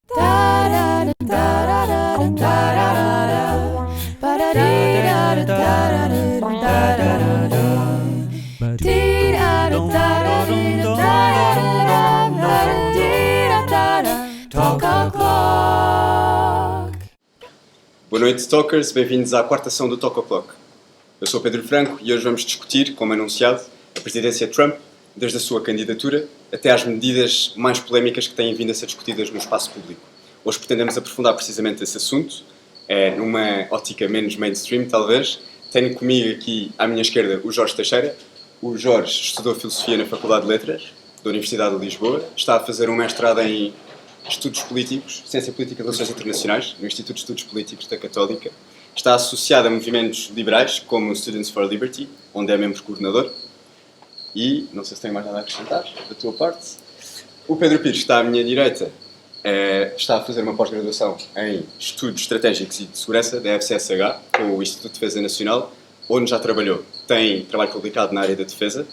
Boa noite, Talkers. Bem-vindos à quarta sessão do Talk O'Clock. Eu sou Pedro Franco e hoje vamos discutir, como anunciado, a presidência de Trump, desde a sua candidatura até às medidas mais polémicas que têm vindo a ser discutidas no espaço público. Hoje pretendemos aprofundar precisamente esse assunto, numa ótica menos mainstream, talvez. Tenho comigo aqui, à minha esquerda, o Jorge Teixeira. O Jorge estudou Filosofia na Faculdade de Letras da Universidade de Lisboa. Está a fazer um mestrado em Estudos Políticos, Ciência Política e Relações Internacionais, no Instituto de Estudos Políticos da Católica. Está associado a movimentos liberais, como o Students for Liberty, onde é membro coordenador. E, não sei se tem mais nada a acrescentar, da tua parte. O Pedro Pires, que está à minha direita, está a fazer uma pós-graduação em Estudos Estratégicos e de Segurança, da FCSH, com o Instituto de Defesa Nacional, onde já trabalhou. Tem trabalho publicado na área da defesa.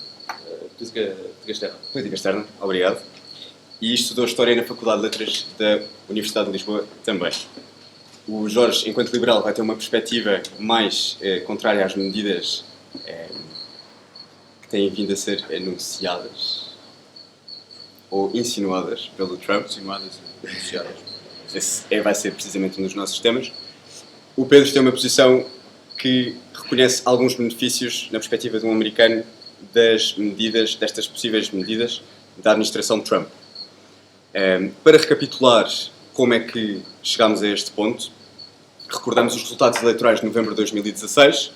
Política Externa. Política Externa, obrigado. E estudou História na Faculdade de Letras da Universidade de Lisboa também. O Jorge, enquanto liberal, vai ter uma perspectiva mais contrária às medidas que têm vindo a ser anunciadas ou insinuadas pelo Trump. Insinuadas e anunciadas. Esse vai ser precisamente um dos nossos temas. O Pedro tem uma posição que reconhece alguns benefícios, na perspectiva de um americano, destas possíveis medidas da administração de Trump. Para recapitular como é que chegámos a este ponto, recordamos os resultados eleitorais de novembro de 2016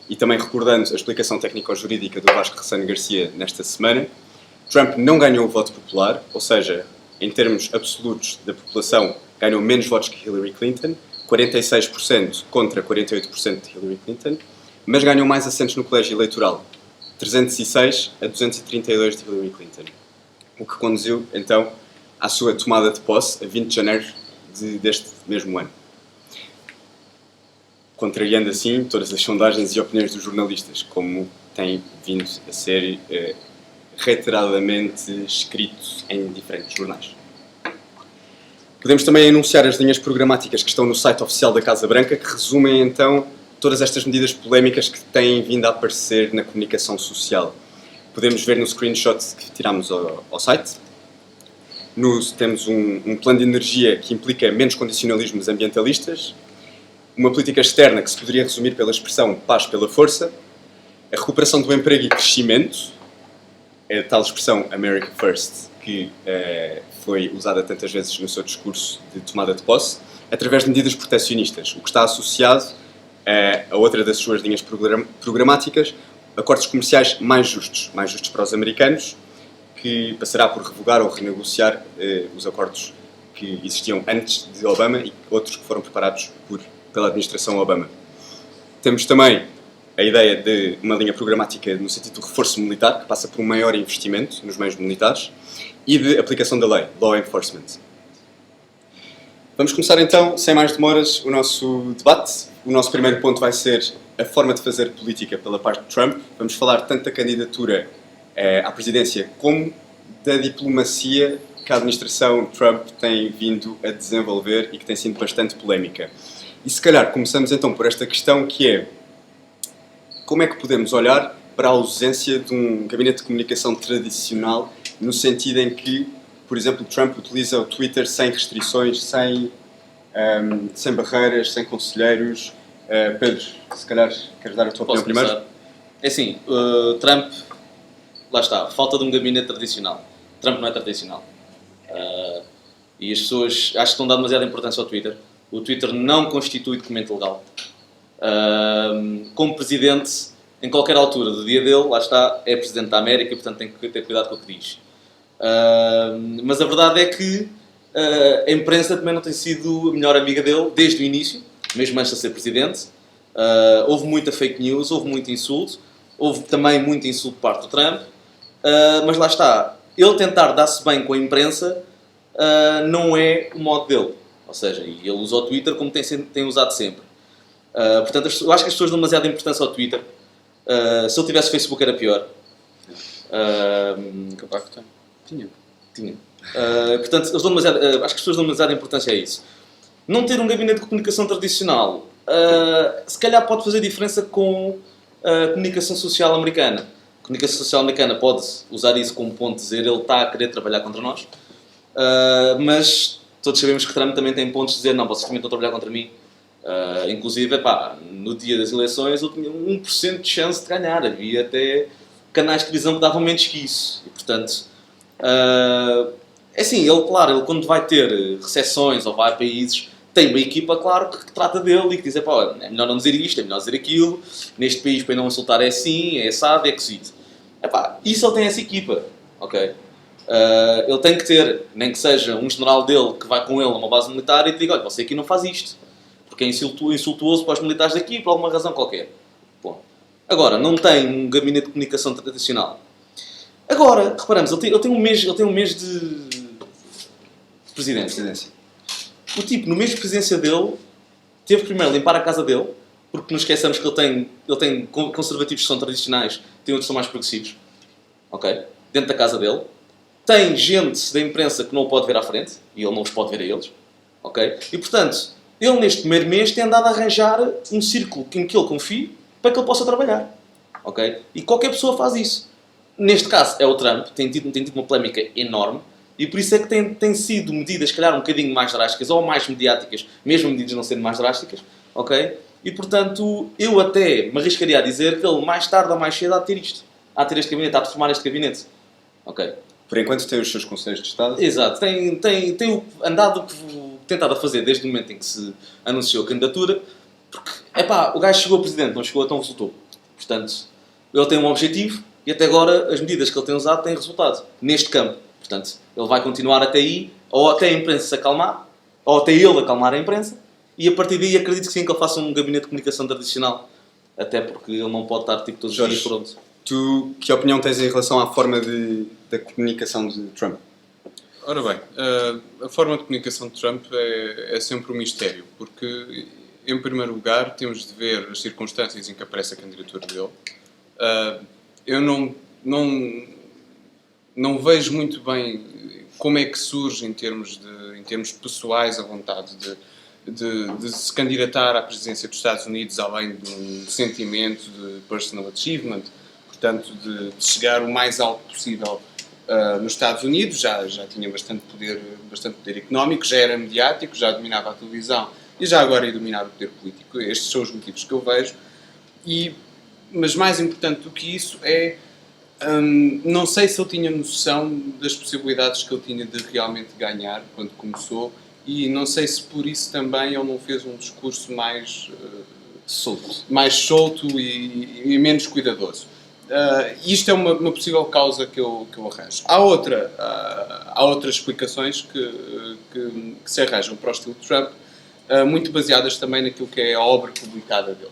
e também recordando a explicação técnico-jurídica do Vasco Ressano Garcia nesta semana. Trump não ganhou o voto popular, ou seja, em termos absolutos da população, ganhou menos votos que Hillary Clinton, 46% contra 48% de Hillary Clinton, mas ganhou mais assentos no colégio eleitoral, 306 a 232 de Hillary Clinton, o que conduziu, então, à sua tomada de posse a 20 de janeiro deste mesmo ano. Contrariando assim todas as sondagens e opiniões dos jornalistas, como tem vindo a ser reiteradamente escrito em diferentes jornais. Podemos também anunciar as linhas programáticas que estão no site oficial da Casa Branca, que resumem então todas estas medidas polémicas que têm vindo a aparecer na comunicação social. Podemos ver no screenshot que tiramos ao site. Temos um plano de energia que implica menos condicionalismos ambientalistas, uma política externa que se poderia resumir pela expressão paz pela força, a recuperação do emprego e crescimento, a tal expressão America First, que foi usada tantas vezes no seu discurso de tomada de posse, através de medidas proteccionistas, o que está associado a outra das suas linhas programáticas, acordos comerciais mais justos para os americanos, que passará por revogar ou renegociar os acordos que existiam antes de Obama e outros que foram preparados pela administração Obama. Temos também a ideia de uma linha programática no sentido do reforço militar, que passa por um maior investimento nos meios militares, e de aplicação da lei, law enforcement. Vamos começar então, sem mais demoras, o nosso debate. O nosso primeiro ponto vai ser a forma de fazer política pela parte de Trump. Vamos falar tanto da candidatura à presidência como da diplomacia que a administração Trump tem vindo a desenvolver e que tem sido bastante polémica. E se calhar começamos então por esta questão que é: como é que podemos olhar para a ausência de um gabinete de comunicação tradicional, no sentido em que, por exemplo, Trump utiliza o Twitter sem restrições, sem barreiras, sem conselheiros? Pedro, se calhar queres dar a tua opinião primeiro? É assim, Trump, lá está, falta de um gabinete tradicional. Trump não é tradicional. E as pessoas acho que estão dando demasiada importância ao Twitter. O Twitter não constitui documento legal. Como presidente, em qualquer altura do dia dele, lá está, é presidente da América e, portanto, tem que ter cuidado com o que diz. Mas a verdade é que a imprensa também não tem sido a melhor amiga dele desde o início, mesmo antes de ser presidente. Houve muita fake news, houve muito insulto, houve também muito insulto por parte do Trump, mas lá está, ele tentar dar-se bem com a imprensa não é o modo dele, ou seja, ele usa o Twitter como tem usado sempre. Portanto, eu acho que as pessoas dão demasiada importância ao Twitter. Se ele tivesse Facebook era pior. Capaz que tinha. Tinha. Portanto, eles dão demasiado, acho que as pessoas dão demasiada importância a isso. Não ter um gabinete de comunicação tradicional, se calhar pode fazer diferença com a comunicação social americana. A comunicação social americana pode usar isso como ponto de dizer ele está a querer trabalhar contra nós, mas todos sabemos que Trump também tem pontos de dizer não, vocês também estão a trabalhar contra mim. Inclusive, no dia das eleições eu tinha 1% de chance de ganhar. Havia até canais de televisão que davam menos que isso. E, portanto, é assim, ele quando vai ter recessões ou vai a países, tem uma equipa, claro, que trata dele e que diz, pá, é melhor não dizer isto, é melhor dizer aquilo, neste país para não insultar é assim, é assado, é cozido. Isso ele tem essa equipa, ok? Ele tem que ter, nem que seja um general dele que vai com ele a uma base militar e te diga, olha, você aqui não faz isto, porque é insultuoso para os militares daqui por alguma razão qualquer. Bom. Agora, não tem um gabinete de comunicação tradicional. Agora, reparamos, ele tem um mês de presidência. O tipo, no mês de presidência dele, teve primeiro limpar a casa dele, porque nos esqueçamos que ele tem conservativos que são tradicionais, tem outros que são mais progressivos. Ok? Dentro da casa dele. Tem gente da imprensa que não o pode ver à frente, e ele não os pode ver a eles. Ok? E, portanto, ele neste primeiro mês tem andado a arranjar um círculo em que ele confie para que ele possa trabalhar. Ok? E qualquer pessoa faz isso. Neste caso é o Trump, tem tido uma polémica enorme, e por isso é que tem sido medidas, se calhar, um bocadinho mais drásticas, ou mais mediáticas, mesmo medidas não sendo mais drásticas, ok? E, portanto, eu até me arriscaria a dizer que ele, mais tarde ou mais cedo, há de ter isto. Há de ter este gabinete, há de formar este gabinete. Ok? Por enquanto tem os seus conselhos de Estado. Exato. Tem tentado a fazer desde o momento em que se anunciou a candidatura, porque, o gajo chegou a presidente, não chegou, então resultou. Portanto, ele tem um objetivo, e até agora as medidas que ele tem usado têm resultado, neste campo. Portanto, ele vai continuar até aí, ou até a imprensa se acalmar, ou até ele acalmar a imprensa, e a partir daí acredito que sim, que ele faça um gabinete de comunicação tradicional. Até porque ele não pode estar tipo todos os dias pronto. Tu, que opinião tens em relação à forma da comunicação de Trump? Ora bem, a forma de comunicação de Trump é sempre um mistério, porque, em primeiro lugar, temos de ver as circunstâncias em que aparece a candidatura dele. Eu não vejo muito bem como é que surge em termos pessoais a vontade de se candidatar à presidência dos Estados Unidos, além de um sentimento de personal achievement, portanto de chegar o mais alto possível nos Estados Unidos. Já tinha bastante poder económico, já era mediático, já dominava a televisão e já agora ia dominar o poder político. Estes são os motivos que eu vejo. Mas mais importante do que isso é, não sei se ele tinha noção das possibilidades que ele tinha de realmente ganhar quando começou, e não sei se por isso também ele não fez um discurso mais solto e menos cuidadoso. Isto é uma possível causa que eu arranjo. Há outras explicações que se arranjam para o estilo de Trump, muito baseadas também naquilo que é a obra publicada dele.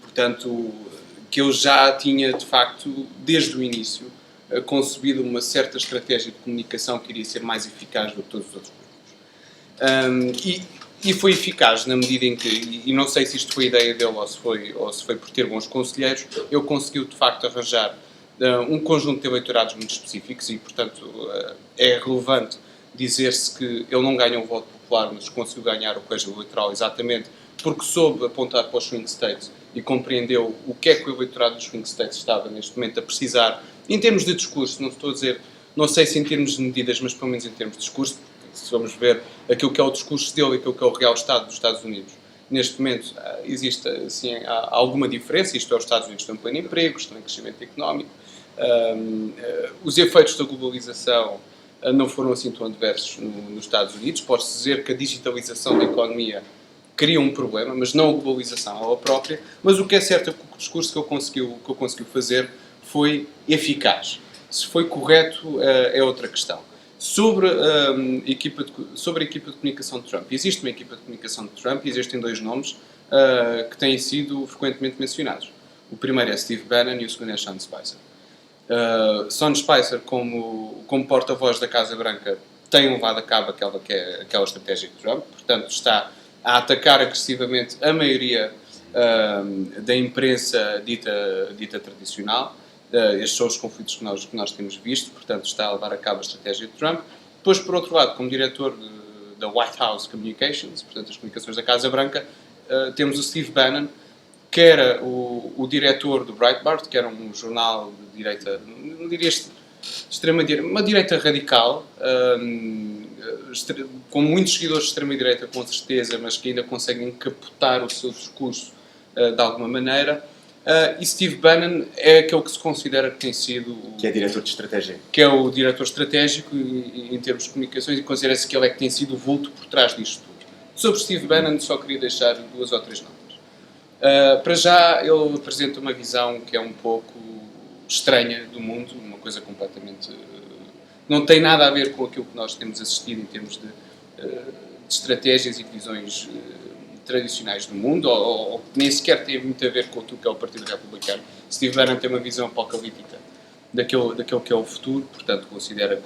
Portanto, que eu já tinha, de facto, desde o início, concebido uma certa estratégia de comunicação que iria ser mais eficaz do que todos os outros grupos. E foi eficaz na medida em que, e não sei se isto foi ideia dele ou se foi por ter bons conselheiros, ele conseguiu, de facto, arranjar um conjunto de eleitorados muito específicos e, portanto, é relevante dizer-se que ele não ganhou o voto popular, mas conseguiu ganhar o colégio eleitoral exatamente porque soube apontar para os swing states e compreendeu o que é que o eleitorado dos swing states estava neste momento a precisar, em termos de discurso. Não estou a dizer, não sei se em termos de medidas, mas pelo menos em termos de discurso, porque se vamos ver aquilo que é o discurso dele e aquilo que é o real Estado dos Estados Unidos, neste momento existe assim, há alguma diferença. Isto é, os Estados Unidos estão em pleno emprego, estão em crescimento económico, os efeitos da globalização não foram assim tão adversos nos Estados Unidos. Pode-se dizer que a digitalização da economia cria um problema, mas não a globalização ela própria. Mas o que é certo é que o discurso que ele conseguiu fazer foi eficaz. Se foi correto é outra questão. Sobre a equipa de comunicação de Trump. Existe uma equipa de comunicação de Trump e existem dois nomes que têm sido frequentemente mencionados. O primeiro é Steve Bannon e o segundo é Sean Spicer. Sean Spicer, como porta-voz da Casa Branca, tem levado a cabo aquela estratégia de Trump, portanto está a atacar agressivamente a maioria da imprensa dita tradicional, Estes são os conflitos que nós temos visto, portanto está a levar a cabo a estratégia de Trump. Depois, por outro lado, como diretor da White House Communications, portanto as comunicações da Casa Branca, temos o Steve Bannon, que era o diretor do Breitbart, que era um jornal de direita, não diria extrema-direita, uma direita radical, com muitos seguidores de extrema-direita, com certeza, mas que ainda conseguem encapotar o seu discurso de alguma maneira. E Steve Bannon é aquele que se considera que tem sido... Que é diretor de estratégia. Que é o diretor estratégico em termos de comunicações, e considera-se que ele é que tem sido o vulto por trás disto tudo. Sobre Steve Bannon, só queria deixar 2 ou 3 notas. Para já, ele apresenta uma visão que é um pouco estranha do mundo, uma coisa completamente... não tem nada a ver com aquilo que nós temos assistido em termos de estratégias e de visões tradicionais do mundo, ou nem sequer tem muito a ver com aquilo que é o Partido Republicano. Steve Bannon tem uma visão apocalíptica daquele que é o futuro, portanto considera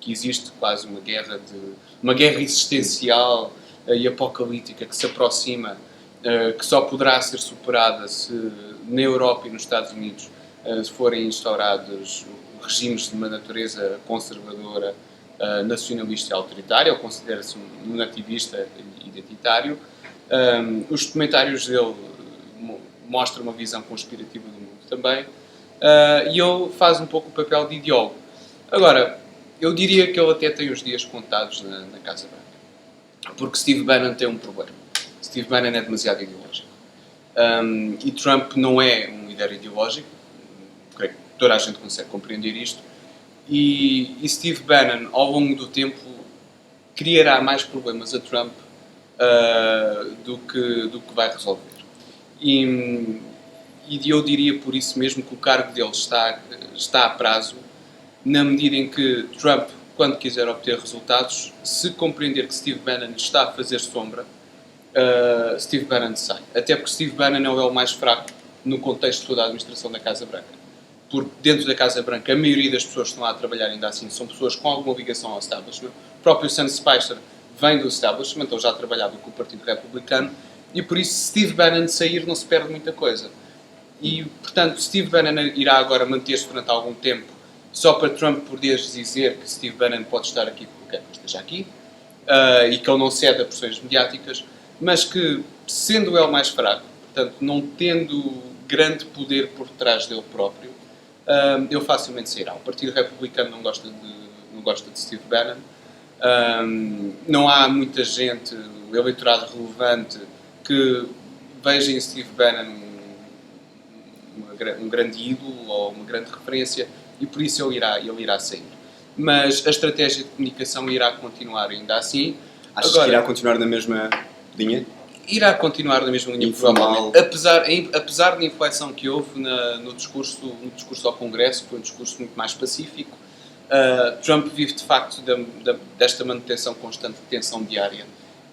que existe quase uma guerra existencial e apocalíptica que se aproxima, que só poderá ser superada se na Europa e nos Estados Unidos se forem instaurados regimes de uma natureza conservadora, nacionalista e autoritária, ou considera-se um nativista identitário. Os comentários dele mostram uma visão conspirativa do mundo também, e ele faz um pouco o papel de ideólogo. Agora, eu diria que ele até tem os dias contados na Casa Branca, porque Steve Bannon tem um problema. Steve Bannon é demasiado ideológico. E Trump não é um líder ideológico, creio que toda a gente consegue compreender isto, e Steve Bannon, ao longo do tempo, criará mais problemas a Trump do que vai resolver. E eu diria por isso mesmo que o cargo dele está a prazo, na medida em que Trump, quando quiser obter resultados, se compreender que Steve Bannon está a fazer sombra, Steve Bannon sai. Até porque Steve Bannon é o mais fraco no contexto de toda a administração da Casa Branca. Porque dentro da Casa Branca, a maioria das pessoas que estão lá a trabalhar ainda assim são pessoas com alguma ligação ao establishment. O próprio Sean Spicer vem do establishment, ele já trabalhava com o Partido Republicano, e por isso, se Steve Bannon sair, não se perde muita coisa. E, portanto, Steve Bannon irá agora manter-se durante algum tempo, só para Trump poder dizer que Steve Bannon pode estar aqui porque quer que esteja aqui, e que ele não cede a pressões mediáticas, mas que, sendo ele mais fraco, portanto, não tendo grande poder por trás dele próprio, ele facilmente sairá. O Partido Republicano não gosta de Steve Bannon. Não há muita gente, o eleitorado relevante, que veja em Steve Bannon um grande ídolo ou uma grande referência, e por isso ele irá sair. Mas a estratégia de comunicação irá continuar ainda assim. Achas que irá continuar na mesma linha? Irá continuar na mesma linha, provavelmente. Apesar da inflexão que houve no discurso ao Congresso, que foi um discurso muito mais pacífico, Trump vive de facto desta manutenção constante de tensão diária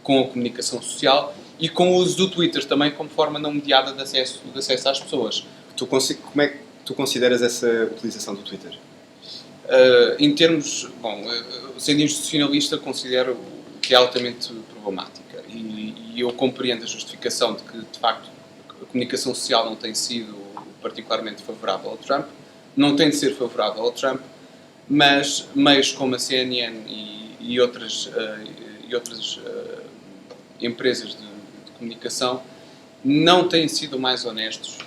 com a comunicação social e com o uso do Twitter também como forma não mediada de acesso às pessoas. Como é que tu consideras essa utilização do Twitter? Em termos, sendo institucionalista, considero que é altamente problemática, e eu compreendo a justificação de que, de facto, a comunicação social não tem sido particularmente favorável ao Trump, não tem de ser favorável ao Trump, mas meios como a CNN e outras empresas de comunicação não têm sido mais honestos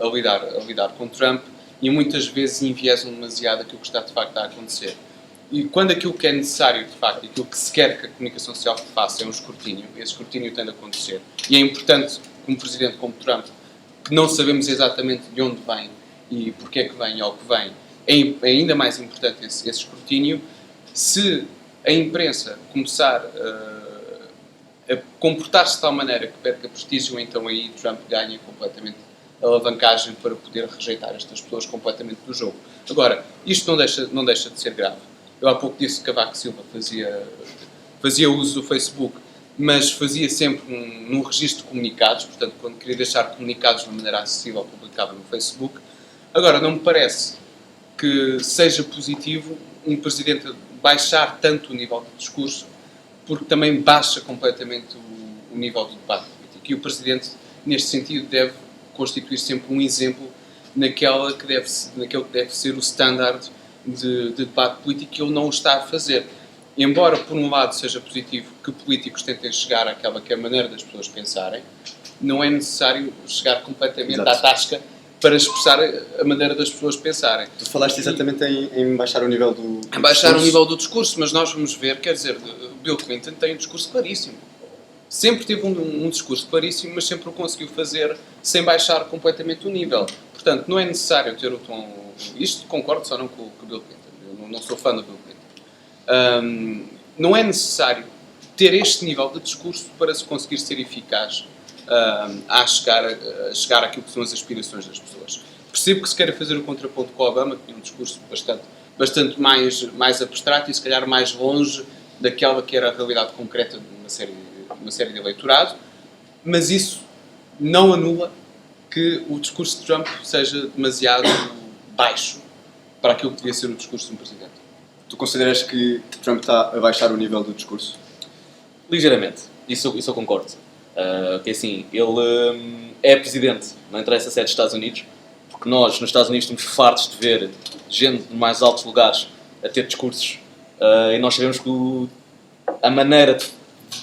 a lidar com Trump, e muitas vezes enviesam demasiado aquilo que está de facto a acontecer. E quando aquilo que é necessário, de facto, aquilo que se quer que a comunicação social faça é um escrutínio, esse escrutínio tem de acontecer. E é importante, como presidente como Trump, que não sabemos exatamente de onde vem e porque é que vem ou que vem, é ainda mais importante esse escrutínio. Se a imprensa começar a comportar-se de tal maneira que perca prestígio, então aí Trump ganha completamente a alavancagem para poder rejeitar estas pessoas completamente do jogo. Agora, isto não deixa de ser grave. Eu há pouco disse que Cavaco Silva fazia uso do Facebook, mas fazia sempre num registro de comunicados, portanto, quando queria deixar comunicados de uma maneira acessível, publicava no Facebook. Agora, não me parece que seja positivo um presidente baixar tanto o nível de discurso, porque também baixa completamente o nível do debate político. E o presidente, neste sentido, deve constituir sempre um exemplo naquele que deve ser o standard de debate político, e ele não o está a fazer. Embora, por um lado, seja positivo que políticos tentem chegar àquela que é a maneira das pessoas pensarem, não é necessário chegar completamente Exato. à tasca para expressar a maneira das pessoas pensarem. Tu falaste exatamente em baixar o nível do Baixar o discurso. nível do discurso, mas nós vamos ver, quer dizer, Bill Clinton tem um discurso claríssimo. Sempre teve um discurso claríssimo, mas sempre o conseguiu fazer sem baixar completamente o nível. Portanto, não é necessário ter o tom... Isto concordo só não com o Bill Clinton. Eu não sou fã do Bill Clinton. Não é necessário ter este nível de discurso para se conseguir ser eficaz a chegar àquilo que são as aspirações das pessoas. Percebo que se queira fazer o contraponto com o Obama, que tem um discurso bastante mais abstrato e se calhar mais longe daquela que era a realidade concreta de uma série de eleitorado, mas isso não anula que o discurso de Trump seja demasiado baixo para aquilo que devia ser o discurso de um presidente. Tu consideras que Trump está a baixar o nível do discurso? Ligeiramente, isso eu concordo. Que assim, ele é presidente, não interessa se é dos Estados Unidos, porque nós nos Estados Unidos estamos fartos de ver gente de mais altos lugares a ter discursos, e nós sabemos que a maneira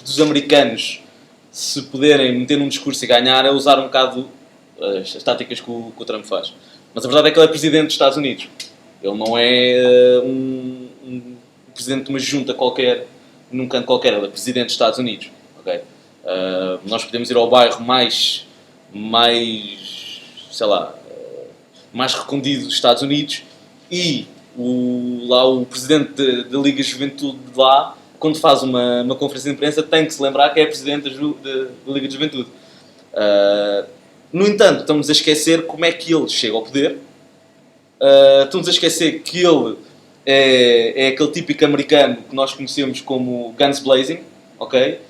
dos americanos se poderem meter num discurso e ganhar é usar um bocado as táticas que o Trump faz. Mas a verdade é que ele é presidente dos Estados Unidos. Ele não é um presidente de uma junta qualquer, num canto qualquer. Ele é presidente dos Estados Unidos. Okay? Nós podemos ir ao bairro mais sei lá, mais recôndito dos Estados Unidos e o presidente da Liga de Juventude de lá, quando faz uma conferência de imprensa, tem que se lembrar que é presidente da Liga de Juventude. No entanto, estamos a esquecer como é que ele chega ao poder. Estamos a esquecer que ele é aquele típico americano que nós conhecemos como guns blazing, ok?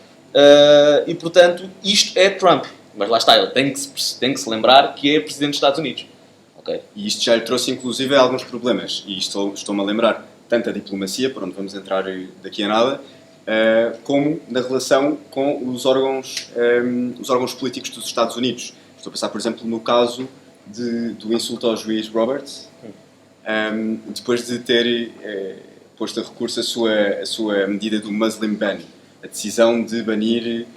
E portanto, isto é Trump. Mas lá está, ele tem que se lembrar que é presidente dos Estados Unidos. Okay? E isto já lhe trouxe inclusive alguns problemas. E estou-me a lembrar tanto a diplomacia, por onde vamos entrar daqui a nada, como na relação com os órgãos políticos dos Estados Unidos. Estou a pensar, por exemplo, no caso do insulto ao juiz Roberts, depois de ter posto a recurso a sua medida do Muslim ban, a decisão de banir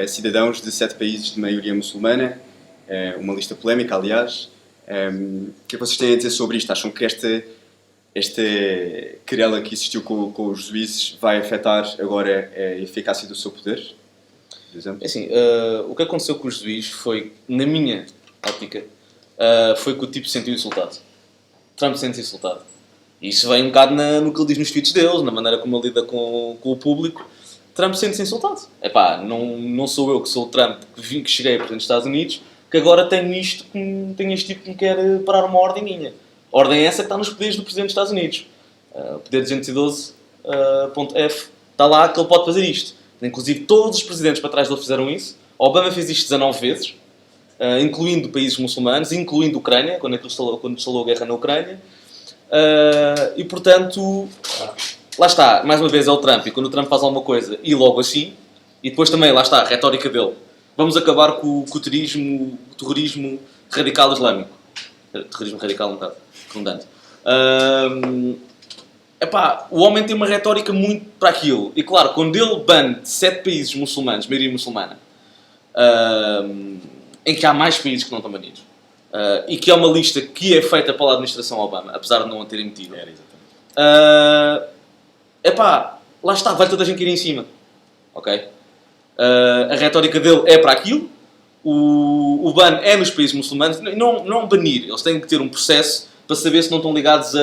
cidadãos de 7 países de maioria muçulmana, uma lista polémica, aliás. O que é que vocês têm a dizer sobre isto? Acham que esta querela que existiu com os juízes vai afetar agora a eficácia do seu poder, por exemplo? Assim, o que aconteceu com os juízes foi, na minha óptica, foi que o tipo se sentiu insultado. Trump sente-se insultado. E isso vem um bocado no que ele diz nos tweets deles, na maneira como ele lida com o público. Trump sente-se insultado. Epá, não sou eu que sou o Trump que cheguei a presidente dos Estados Unidos, que agora tenho este tipo que me quer parar uma ordeninha. A ordem é essa que está nos poderes do presidente dos Estados Unidos. O poder 212.f está lá que ele pode fazer isto. Inclusive, todos os presidentes para trás dele fizeram isso. Obama fez isto 19 vezes, incluindo países muçulmanos, incluindo a Ucrânia, quando instalou a guerra na Ucrânia. E, portanto, lá está, mais uma vez é o Trump. E quando o Trump faz alguma coisa, e logo assim, e depois também, lá está, a retórica dele. Vamos acabar com o terrorismo radical islâmico. Terrorismo radical um bocado redundante. O homem tem uma retórica muito para aquilo. E claro, quando ele bane 7 países muçulmanos, maioria muçulmana, em que há mais países que não estão banidos, e que é uma lista que é feita pela administração Obama, apesar de não a terem metido. Lá está, vai toda a gente ir em cima. Ok? A retórica dele é para aquilo. O ban é nos países muçulmanos. Não banir. Eles têm que ter um processo para saber se não estão ligados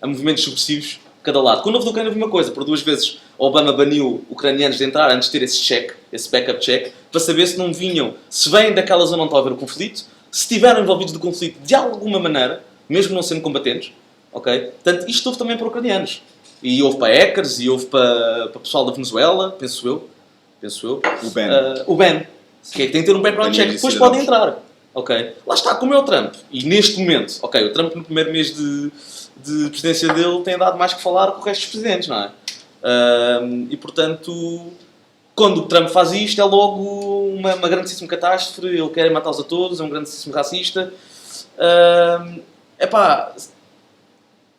a movimentos subversivos de cada lado. Quando houve da Ucrânia, houve uma coisa. Por 2 vezes, Obama baniu ucranianos de entrar antes de ter esse check, esse backup check, para saber se não vinham, se vêm daquela zona onde está a haver o conflito, se estiveram envolvidos no conflito de alguma maneira, mesmo não sendo combatentes. Ok? Portanto, isto houve também para ucranianos. E houve para hackers, e houve para pessoal da Venezuela, penso eu. O Ben. Que é que tem que ter um background check, depois podem entrar. Ok? Lá está, como é o Trump. E neste momento, ok, o Trump no primeiro mês de presidência dele tem dado mais que falar com o resto dos presidentes, não é? E portanto, quando o Trump faz isto, é logo uma grandíssima catástrofe. Ele quer matá-los a todos, é um grandíssimo racista. Epá,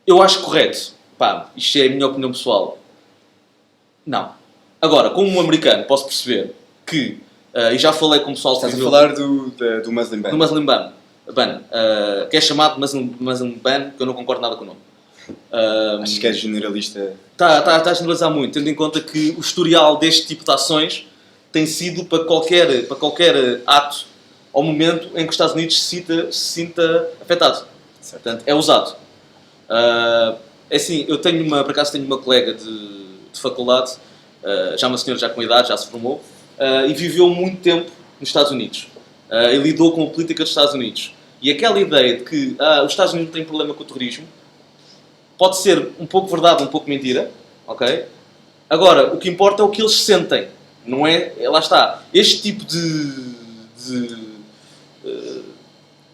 eu acho correto. Pá, isto é a minha opinião pessoal. Não. Agora, como um americano, posso perceber que, e já falei com o pessoal... Estás a falar do Muslim Ban. do Muslim Ban, que é chamado Muslim Ban, que eu não concordo nada com o nome. Acho que é generalista. Está a generalizar muito, tendo em conta que o historial deste tipo de ações tem sido para qualquer ato ou momento em que os Estados Unidos se sinta afetado. Certo. Portanto, é usado. É assim, por acaso tenho uma colega de faculdade, já uma senhora já com idade, já se formou, e viveu muito tempo nos Estados Unidos. E lidou com a política dos Estados Unidos. E aquela ideia de que os Estados Unidos não têm problema com o terrorismo pode ser um pouco verdade, um pouco mentira, ok? Agora, o que importa é o que eles sentem, não é? Lá está. Este tipo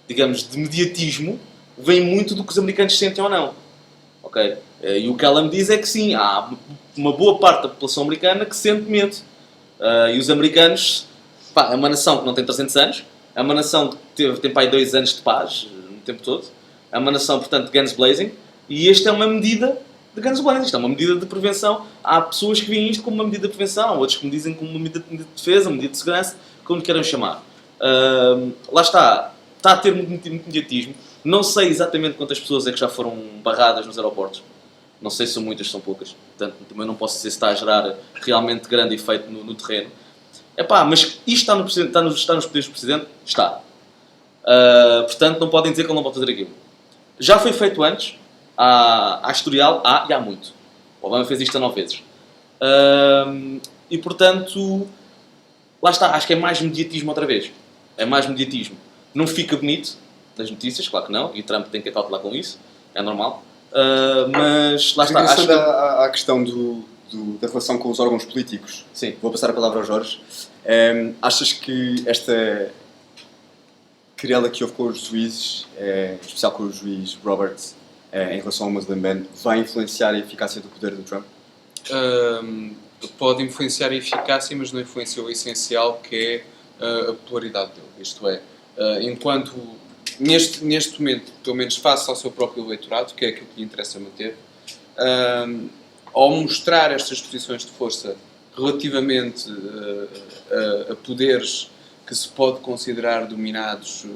digamos, de mediatismo vem muito do que os americanos sentem ou não, ok? E o que ela me diz é que sim, há uma boa parte da população americana que sente medo. E os americanos, pá, é uma nação que não tem 300 anos, é uma nação que tem pá, 2 anos de paz no tempo todo, é uma nação, portanto, de guns blazing, e esta é uma medida de guns blazing, isto é uma medida de prevenção. Há pessoas que veem isto como uma medida de prevenção, outros que me dizem como uma medida de defesa, uma medida de segurança, como queiram chamar. Lá está a ter muito mediatismo. Não sei exatamente quantas pessoas é que já foram barradas nos aeroportos. Não sei se são muitas, se são poucas. Portanto, também não posso dizer se está a gerar realmente grande efeito no terreno. Epá, mas isto está nos poderes do Presidente? Está. Portanto, não podem dizer que ele não pode fazer aquilo. Já foi feito antes. Há historial, e há muito. O Obama fez isto 9 vezes. E, portanto, lá está. Acho que é mais mediatismo outra vez. É mais mediatismo. Não fica bonito nas notícias, claro que não. E Trump tem que cautelar com isso. É normal. Mas lá está. Acho que... à questão da relação com os órgãos políticos. Sim. Vou passar a palavra ao Jorge. Achas que esta querela que houve com os juízes, em especial com o juiz Roberts, em relação ao Muslim Ban, vai influenciar a eficácia do poder do Trump? Pode influenciar a eficácia, mas não influencia o essencial, que é a popularidade dele. Isto é, enquanto neste momento, pelo menos face ao seu próprio eleitorado, que é aquilo que lhe interessa manter, ao mostrar estas posições de força relativamente a poderes que se pode considerar dominados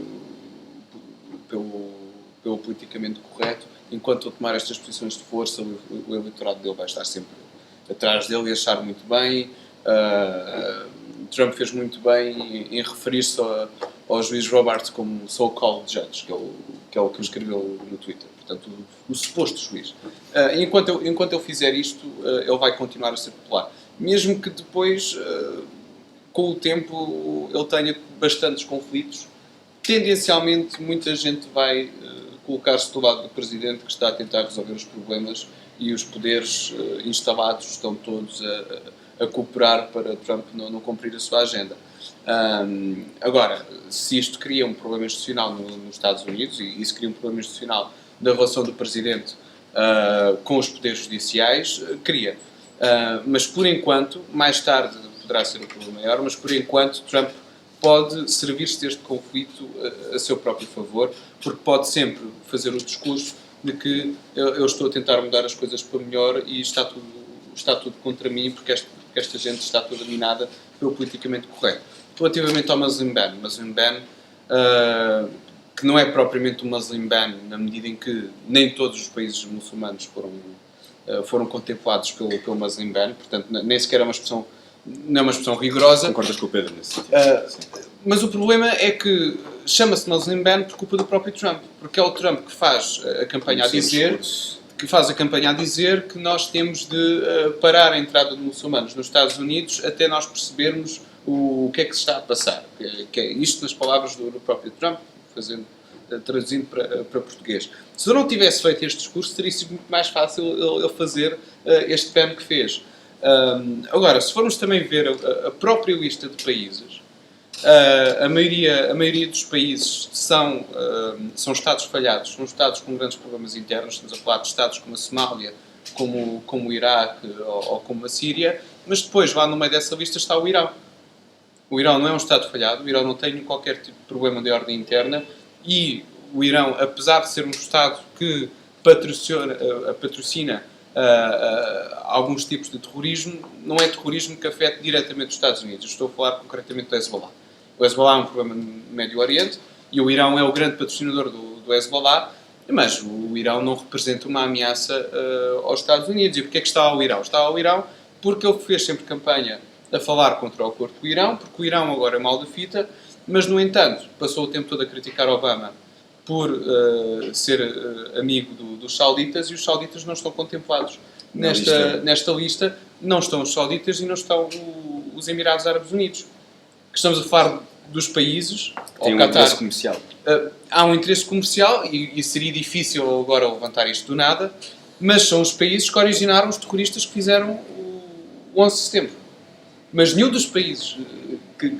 pelo politicamente correto, enquanto ele tomar estas posições de força, o eleitorado dele vai estar sempre atrás dele e achar muito bem. Trump fez muito bem em referir-se ao juiz Roberts como so-called judge, que é o que escreveu no Twitter, portanto, o suposto juiz. Enquanto ele fizer isto, ele vai continuar a ser popular. Mesmo que depois, com o tempo, ele tenha bastantes conflitos, tendencialmente muita gente vai colocar-se do lado do Presidente, que está a tentar resolver os problemas, e os poderes instalados estão todos a cooperar para Trump não cumprir a sua agenda. Agora, se isto cria um problema institucional nos Estados Unidos, e isso cria um problema institucional da relação do Presidente com os poderes judiciais, cria. Mas por enquanto, mais tarde poderá ser um problema maior, mas por enquanto Trump pode servir-se deste conflito a seu próprio favor, porque pode sempre fazer o discurso de que eu estou a tentar mudar as coisas para melhor e está tudo contra mim, porque esta gente está toda minada pelo politicamente correto. Relativamente ao Muslim Ban, que não é propriamente um Muslim Ban, na medida em que nem todos os países muçulmanos foram contemplados pelo Muslim Ban, portanto nem sequer é uma expressão, não é uma expressão rigorosa. Concordas com o Pedro nesse sentido? Mas o problema é que chama-se Muslim Ban por culpa do próprio Trump, porque é o Trump que faz a campanha a dizer que nós temos de parar a entrada de muçulmanos nos Estados Unidos até nós percebermos o que é que se está a passar. Que é isto nas palavras do próprio Trump, traduzindo para português. Se eu não tivesse feito este discurso, teria sido muito mais fácil ele fazer este ban que fez. Agora, se formos também ver a própria lista de países, a maioria dos países são Estados falhados, são Estados com grandes problemas internos. Estamos a falar de Estados como a Somália, como o Iraque ou como a Síria, mas depois lá no meio dessa lista está o Irão. O Irão não é um Estado falhado, o Irão não tem qualquer tipo de problema de ordem interna, e o Irão, apesar de ser um Estado que patrocina alguns tipos de terrorismo, não é terrorismo que afeta diretamente os Estados Unidos. Eu estou a falar concretamente do Hezbollah. O Hezbollah é um problema no Médio Oriente e o Irão é o grande patrocinador do Hezbollah, mas o Irão não representa uma ameaça aos Estados Unidos. E porquê é que está ao Irão? Está ao Irão porque ele fez sempre campanha a falar contra o acordo com o Irão, porque o Irão agora é mal da fita, mas, no entanto, passou o tempo todo a criticar Obama por ser amigo dos sauditas, e os sauditas não estão contemplados nesta lista. Não estão os sauditas e não estão os Emirados Árabes Unidos. Que estamos a falar dos países... Tem um interesse comercial. Há um interesse comercial e seria difícil agora levantar isto do nada, mas são os países que originaram os terroristas que fizeram o 11 de setembro. Mas nenhum dos países que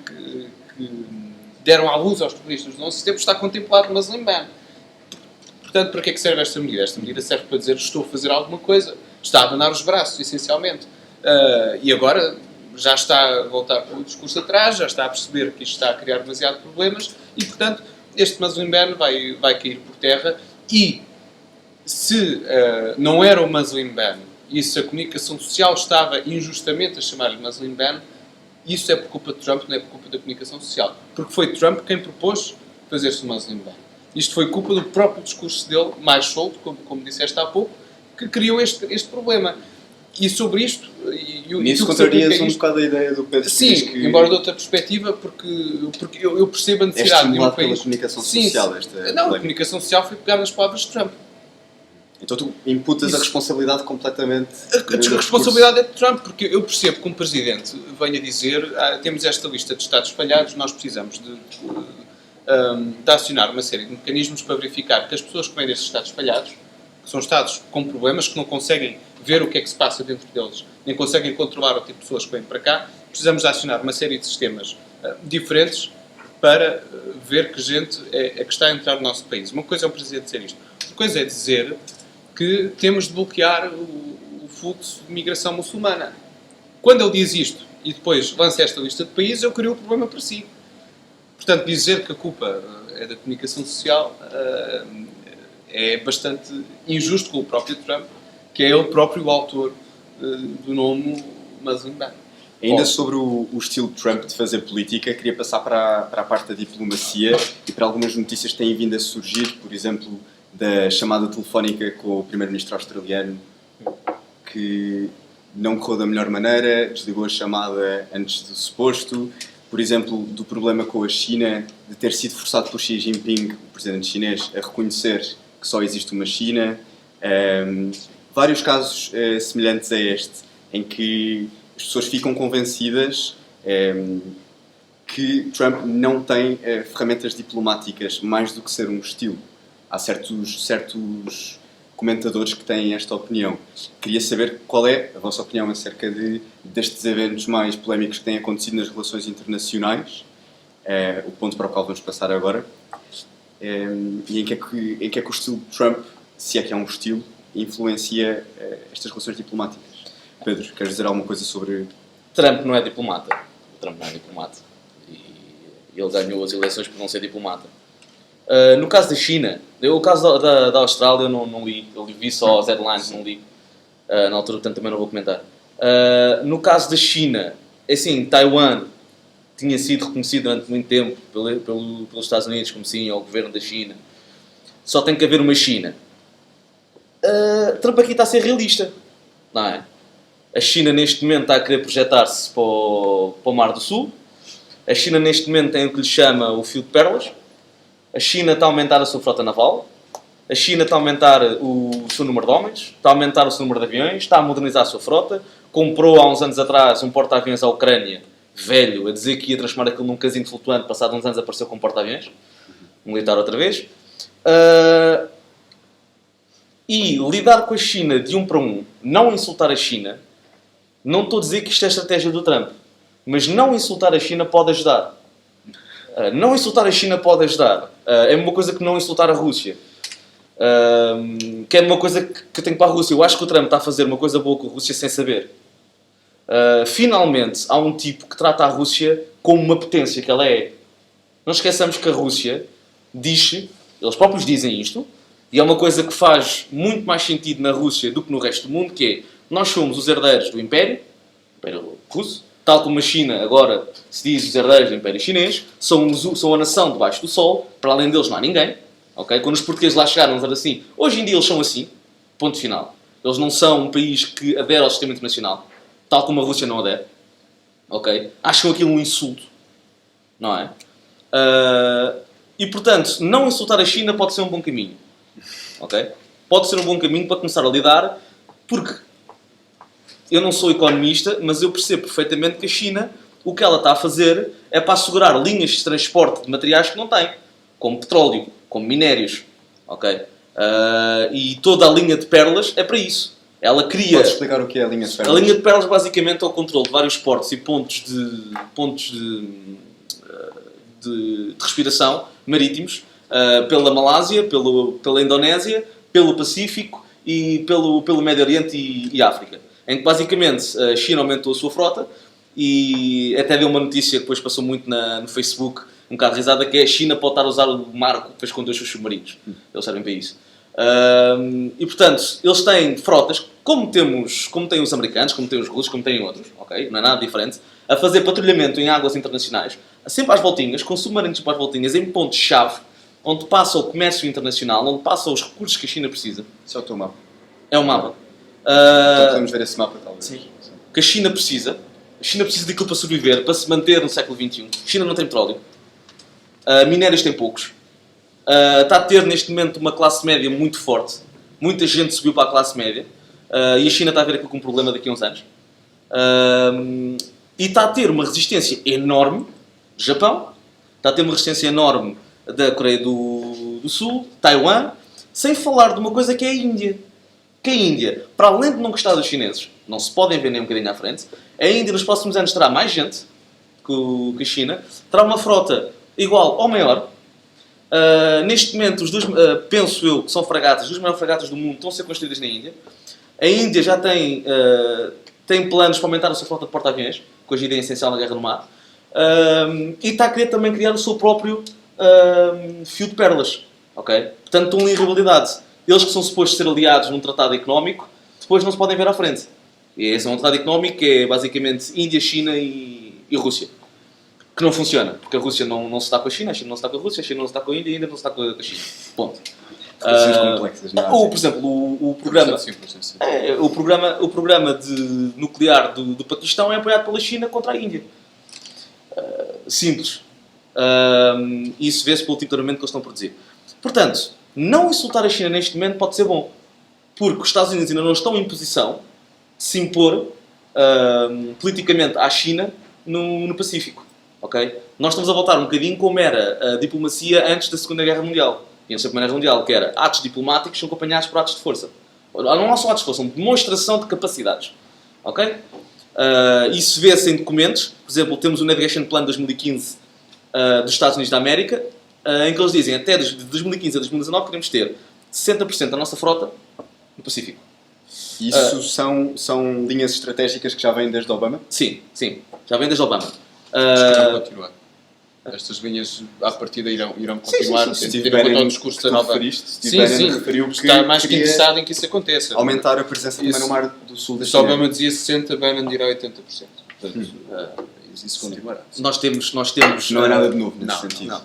deram à luz aos terroristas do 11 de setembro está contemplado no Muslim Ban. Portanto, para que é que serve esta medida? Esta medida serve para dizer estou a fazer alguma coisa, está a abanar os braços, essencialmente. E agora já está a voltar para o discurso atrás, já está a perceber que isto está a criar demasiados problemas e, portanto, este Muslim Ban vai cair por terra. E se não era o Muslim Ban e se a comunicação social estava injustamente a chamar-lhe Muslim Ban, isso é por culpa de Trump, não é por culpa da comunicação social. Porque foi Trump quem propôs fazer-se o Muslim Ban. Isto foi culpa do próprio discurso dele, mais solto, como disseste há pouco, que criou este problema. E sobre isto... Nisso contrarias um bocado a ideia do Pedro. Sim, embora de outra perspectiva, porque eu percebo a necessidade de um país... pela comunicação social. Não, a comunicação social foi pegar nas palavras de Trump. Então tu imputas a responsabilidade completamente... A responsabilidade é de Trump, porque eu percebo que um presidente venha dizer temos esta lista de Estados falhados, nós precisamos de acionar uma série de mecanismos para verificar que as pessoas que vêm desses Estados falhados, que são Estados com problemas, que não conseguem ver o que é que se passa dentro deles, nem conseguem controlar o tipo de pessoas que vêm para cá, precisamos de acionar uma série de sistemas diferentes para ver que gente é que está a entrar no nosso país. Uma coisa é o presidente dizer isto, outra coisa é dizer que temos de bloquear o fluxo de migração muçulmana. Quando ele diz isto e depois lança esta lista de países, ele cria o problema para si. Portanto, dizer que a culpa é da comunicação social é bastante injusto com o próprio Trump, que é ele próprio o autor do nome Muslim Ban. Ainda sobre o estilo Trump de fazer política, queria passar para a parte da diplomacia e para algumas notícias que têm vindo a surgir, por exemplo, da chamada telefónica com o primeiro-ministro australiano, que não correu da melhor maneira, desligou a chamada antes do suposto. Por exemplo, do problema com a China, de ter sido forçado por Xi Jinping, o presidente chinês, a reconhecer que só existe uma China. Vários casos semelhantes a este, em que as pessoas ficam convencidas que Trump não tem ferramentas diplomáticas mais do que ser um estilo. Há certos comentadores que têm esta opinião. Queria saber qual é a vossa opinião acerca destes eventos mais polémicos que têm acontecido nas relações internacionais, o ponto para o qual vamos passar agora, e em que é que o estilo de Trump, se é que é um estilo, influencia estas relações diplomáticas. Pedro, queres dizer alguma coisa sobre... Trump não é diplomata. Trump não é diplomata. E ele ganhou as eleições por não ser diplomata. No caso da China, o caso da Austrália eu não li, eu vi só as headlines, não li na altura, portanto também não vou comentar. No caso da China, assim, Taiwan tinha sido reconhecido durante muito tempo pelos Estados Unidos como sim, ao governo da China. Só tem que haver uma China. Trump aqui está a ser realista, não é? A China neste momento está a querer projetar-se para o Mar do Sul. A China neste momento tem o que lhe chama o fio de pérolas. A China está a aumentar a sua frota naval. A China está a aumentar o seu número de homens. Está a aumentar o seu número de aviões. Está a modernizar a sua frota. Comprou há uns anos atrás um porta-aviões à Ucrânia, velho, a dizer que ia transformar aquilo num casino flutuante. Passado uns anos apareceu com um porta-aviões. Militar outra vez. E lidar com a China de um para um, não insultar a China, não estou a dizer que isto é a estratégia do Trump, mas não insultar a China pode ajudar. Não insultar a China pode ajudar. É uma coisa que não insultar a Rússia. Que é uma coisa que eu tenho para a Rússia. Eu acho que o Trump está a fazer uma coisa boa com a Rússia sem saber. Finalmente, há um tipo que trata a Rússia como uma potência que ela é. Não esqueçamos que a Rússia diz Eles próprios dizem isto, e é uma coisa que faz muito mais sentido na Rússia do que no resto do mundo, que é, nós somos os herdeiros do Império Russo, tal como a China agora se diz os herdeiros do Império Chinês, são a nação debaixo do sol, para além deles não há ninguém. Okay? Quando os portugueses lá chegaram, eles eram assim. Hoje em dia eles são assim, ponto final. Eles não são um país que adere ao sistema internacional, tal como a Rússia não adere. Okay? Acham aquilo um insulto, não é? E portanto, não insultar a China pode ser um bom caminho. Okay? Pode ser um bom caminho para começar a lidar, porque eu não sou economista, mas eu percebo perfeitamente que a China, o que ela está a fazer é para assegurar linhas de transporte de materiais que não tem, como petróleo, como minérios. Okay? E toda a linha de pérolas é para isso. Ela cria... Podes explicar o que é a linha de pérolas? A linha de pérolas basicamente é o controle de vários portos e pontos de respiração marítimos pela Malásia, pela Indonésia, pelo Pacífico e pelo Médio Oriente e África. Em que basicamente a China aumentou a sua frota e até deu uma notícia que depois passou muito no Facebook, um bocado risada, que é a China pode estar a usar o marco para esconder os seus submarinos. Eles servem para isso. E portanto, eles têm frotas, como têm os americanos, como têm os russos, como têm outros, okay? Não é nada diferente, a fazer patrulhamento em águas internacionais, sempre às voltinhas, com submarinos para as voltinhas, em pontos-chave, onde passa o comércio internacional, onde passam os recursos que a China precisa. Isso é o teu mapa. É o mapa. Então podemos ver esse mapa, talvez. Sim. Que a China precisa daquilo para sobreviver, para se manter no século XXI. A China não tem petróleo. Minérios tem poucos. Está a ter neste momento uma classe média muito forte. Muita gente subiu para a classe média. E a China está a ver aquilo com um problema daqui a uns anos. E está a ter uma resistência enorme do Japão. Está a ter uma resistência enorme da Coreia do Sul, Taiwan. Sem falar de uma coisa que é a Índia. Que a Índia, para além de não gostar dos chineses, não se podem ver nem um bocadinho à frente, a Índia nos próximos anos terá mais gente que a China, terá uma frota igual ou maior. Neste momento, penso eu que são fragatas, as duas maiores fragatas do mundo estão a ser construídas na Índia. A Índia já tem planos para aumentar a sua frota de porta-aviões, que hoje em dia é essencial na guerra no mar, e está a querer também criar o seu próprio fio de pérolas. Okay? Portanto, estão em rivalidade. Eles que são supostos ser aliados num tratado económico, depois não se podem ver à frente. E esse é um tratado económico que é basicamente Índia, China e Rússia. Que não funciona, porque a Rússia não se está com a China não se está com a Rússia, a China não se está com a Índia e a Índia não se está com a China. Ponto. Relações complexas, não é? Ou, por exemplo, o programa nuclear do Paquistão é apoiado pela China contra a Índia. Simples. E isso vê-se pelo tipo de armamento que eles estão a produzir. Portanto, não insultar a China neste momento pode ser bom. Porque os Estados Unidos ainda não estão em posição de se impor politicamente à China no Pacífico. Okay? Nós estamos a voltar um bocadinho como era a diplomacia antes da Segunda Guerra Mundial. E antes da Primeira Guerra Mundial, que era atos diplomáticos são acompanhados por atos de força. Não são atos de força, são demonstração de capacidades. Okay? Isso vê-se em documentos. Por exemplo, temos o Navigation Plan 2015 dos Estados Unidos da América, em que eles dizem até de 2015 a 2019 queremos ter 60% da nossa frota no Pacífico. Isso são linhas estratégicas que já vêm desde Obama? Sim. Já vêm desde Obama. Irão continuar. Estas linhas à partida irão continuar. Sim. Tendo em conta o discurso da nova... Steve referiu que está mais que interessado em que isso aconteça. Aumentar a presença também no Mar do Sul da Se China. Obama dizia 60%, Bannon dirá 80%. Portanto, isso continuará. Nós temos... Não é nada de novo nesse sentido. Não.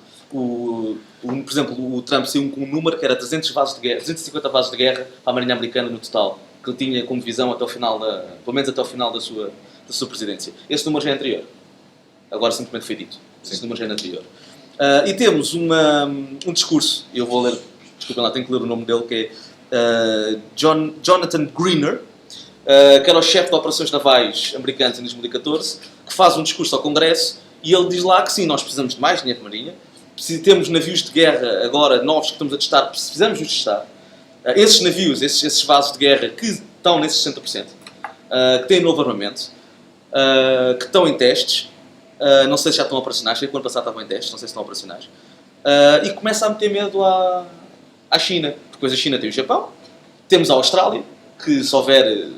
Por exemplo, o Trump saiu com um número que era 350 bases de guerra para a Marinha Americana no total, que ele tinha como visão até o final pelo menos até o final da sua presidência. Esse número já é anterior. Agora simplesmente foi dito. Esse número já é anterior. E temos um discurso, eu vou ler, desculpem lá, tenho que ler o nome dele, que é Jonathan Greener, que era o chefe de operações navais americanos em 2014, que faz um discurso ao Congresso e ele diz lá que sim, nós precisamos de mais dinheiro de marinha, temos navios de guerra agora novos que estamos a testar, precisamos de testar. Esses navios, esses vasos de guerra que estão nesses 60%, que têm novo armamento, que estão em testes, não sei se já estão operacionais, sei que o ano passado estavam em testes, não sei se estão operacionais, e começa a meter medo à China. Depois a China tem o Japão, temos a Austrália, que se houver,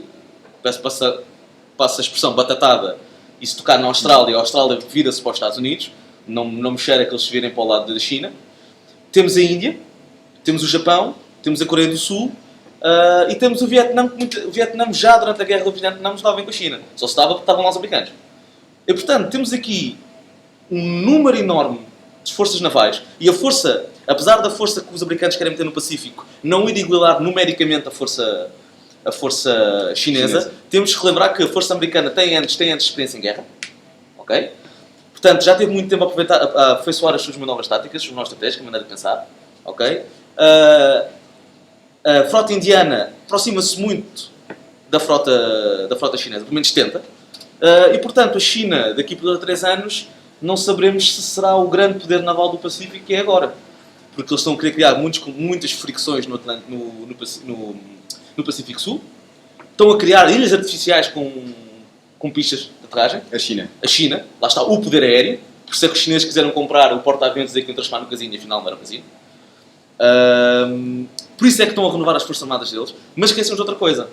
passa a expressão batatada, e se tocar na Austrália, a Austrália vira-se para os Estados Unidos, não me cheira que eles se virem para o lado da China. Temos a Índia, Temos o Japão, temos a Coreia do Sul e temos o Vietnã, que o Vietnã já durante a guerra do Vietnã não estava bem com a China. Só se estava porque estavam lá os americanos. E portanto, temos aqui um número enorme de forças navais e a força, apesar da força que os americanos querem meter no Pacífico, não ir igualar numericamente a força chinesa, temos que relembrar que a força americana tem anos de experiência em guerra. Ok? Portanto, já teve muito tempo a afeiçoar as suas manobras táticas, as manobras estratégicas, a maneira de pensar. Ok? A frota indiana aproxima-se muito da frota chinesa, pelo menos tenta. E, portanto, a China, daqui por 3 anos, não saberemos se será o grande poder naval do Pacífico que é agora. Porque eles estão a querer criar muitas fricções no Pacífico Sul. Estão a criar ilhas artificiais com pistas de aterragem. A China. Lá está o poder aéreo. Por isso é que os chineses quiseram comprar o porta-aviões e dizer que iam transformar no casino e afinal não era um casino. Por isso é que estão a renovar as forças armadas deles. Mas esquecemos de outra coisa.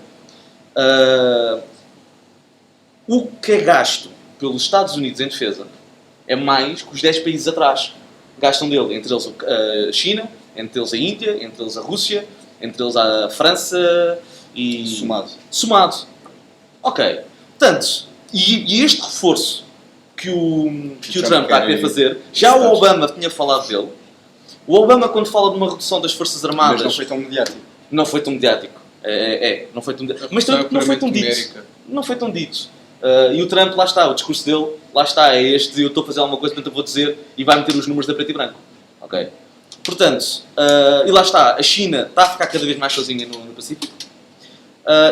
O que é gasto pelos Estados Unidos em defesa é mais que os 10 países atrás gastam dele. Entre eles a China, entre eles a Índia, entre eles a Rússia, entre eles a França e... Somado. Ok. Portanto, e este reforço que o Trump está a querer fazer, já o Obama tinha falado dele. O Obama, quando fala de uma redução das forças armadas... Mas não foi tão mediático. Não foi tão mediático. Não foi tão mediático. Mas não foi tão dito. Não foi tão dito. E o Trump, lá está, o discurso dele, lá está, é este, eu estou a fazer alguma coisa, portanto eu vou dizer, e vai meter os números da preto e branco. Ok? Portanto, e lá está, a China está a ficar cada vez mais sozinha no Pacífico.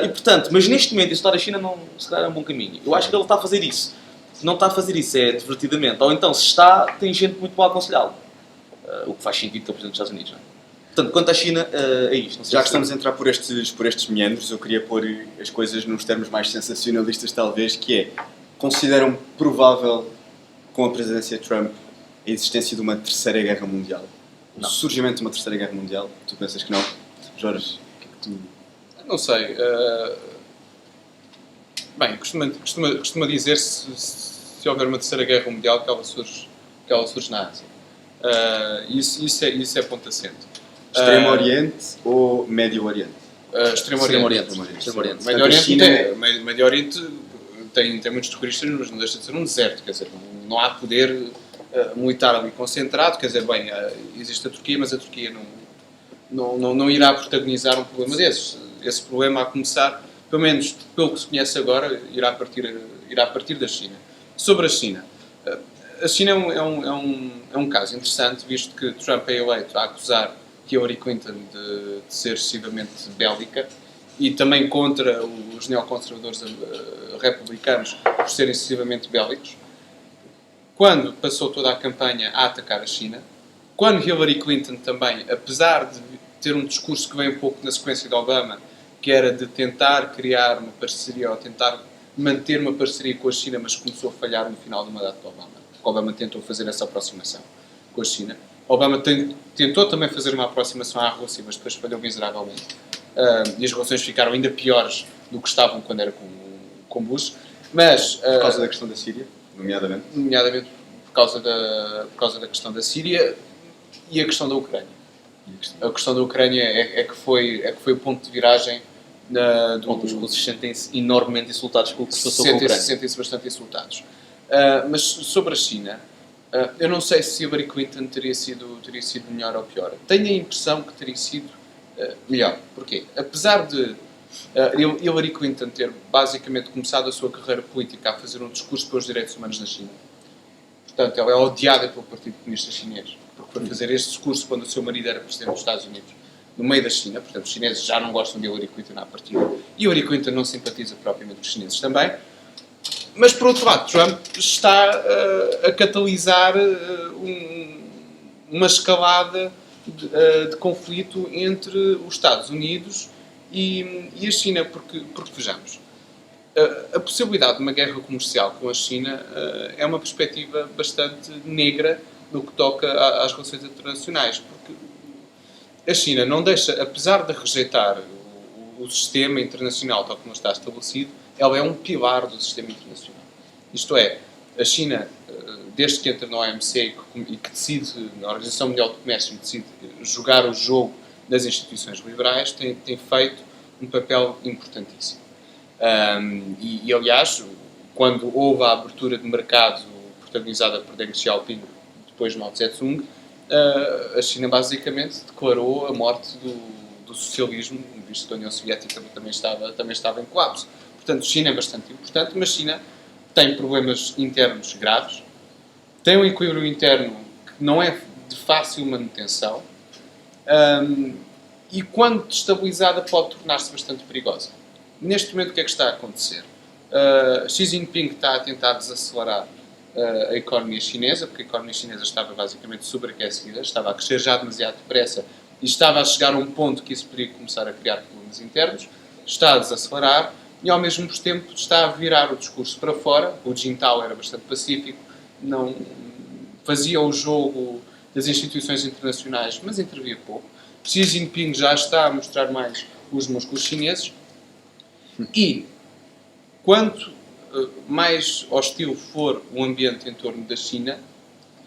E portanto, mas neste momento, a história da China não, se calhar é um bom caminho. Eu acho que ele está a fazer isso. Se não está a fazer isso, é divertidamente. Ou então, se está, tem gente muito boa a aconselhá-lo. O que faz sentido que é o Presidente dos Estados Unidos, não é? Portanto, quanto à China, é isto. Não sei Já que estamos a entrar por estes meandros, eu queria pôr as coisas nos termos mais sensacionalistas, talvez, que é, consideram provável, com a presidência de Trump, a existência de uma terceira guerra mundial? Não. O surgimento de uma terceira guerra mundial? Tu pensas que não? Jorge, o que é que tu... Não sei. Bem, costuma dizer se houver uma terceira guerra mundial que ela surge na Ásia. Isso é ponto assente. Extremo Oriente ou Médio Oriente? Extremo Oriente. Médio Oriente tem muitos terroristas, mas não deixa de ser um deserto. Quer dizer, não há poder militar ali concentrado. Quer dizer, bem, existe a Turquia, mas a Turquia não irá protagonizar um problema desses. Esse problema, a começar, pelo menos pelo que se conhece agora, irá partir da China. Sobre a China. A China é um caso interessante, visto que Trump é eleito a acusar Hillary Clinton de ser excessivamente bélica e também contra os neoconservadores republicanos por serem excessivamente bélicos. Quando passou toda a campanha a atacar a China, quando Hillary Clinton também, apesar de ter um discurso que vem um pouco na sequência de Obama, que era de tentar criar uma parceria ou tentar manter uma parceria com a China, mas começou a falhar no final do mandato de Obama. Obama tentou fazer essa aproximação com a China. Obama tentou também fazer uma aproximação à Rússia, mas depois falhou miseravelmente. E as relações ficaram ainda piores do que estavam quando era com Bush. Mas, por causa da questão da Síria, nomeadamente? Nomeadamente por causa da questão da Síria e a questão da Ucrânia. A questão da Ucrânia é que foi o ponto de viragem os russos sentem-se enormemente insultados com o que se passou com a Ucrânia. Sentem-se bastante insultados. Mas sobre a China, eu não sei se Hillary Clinton teria sido melhor ou pior. Tenho a impressão que teria sido melhor. Porquê? Apesar de Hillary Clinton ter basicamente começado a sua carreira política a fazer um discurso pelos direitos humanos na China, portanto, ela é odiada pelo Partido Comunista Chinês, porque foi fazer este discurso quando o seu marido era Presidente dos Estados Unidos, no meio da China. Portanto, os chineses já não gostam de Hillary Clinton à partida. E Hillary Clinton não simpatiza propriamente com os chineses também. Mas, por outro lado, Trump está a catalisar uma escalada de conflito entre os Estados Unidos e a China, porque vejamos, a possibilidade de uma guerra comercial com a China é uma perspectiva bastante negra no que toca às relações internacionais, porque a China não deixa, apesar de rejeitar o sistema internacional tal como está estabelecido, ela é um pilar do sistema internacional. Isto é, a China, desde que entra na OMC e que decide, na Organização Mundial do Comércio, decide jogar o jogo das instituições liberais tem feito um papel importantíssimo. Aliás, quando houve a abertura de mercado protagonizada por Deng Xiaoping depois de Mao Tse-tung, a China basicamente declarou a morte do socialismo, visto que a União Soviética também estava em colapso. Portanto, China é bastante importante, mas China tem problemas internos graves, tem um equilíbrio interno que não é de fácil manutenção e, quando destabilizada, pode tornar-se bastante perigosa. Neste momento, o que é que está a acontecer? Xi Jinping está a tentar desacelerar a economia chinesa, porque a economia chinesa estava basicamente sobreaquecida, estava a crescer já demasiado depressa e estava a chegar a um ponto que isso poderia começar a criar problemas internos. Está a desacelerar e, ao mesmo tempo, está a virar o discurso para fora. O Jintao era bastante pacífico, não fazia o jogo das instituições internacionais, mas intervia pouco. Xi Jinping já está a mostrar mais os músculos chineses e, quanto mais hostil for o ambiente em torno da China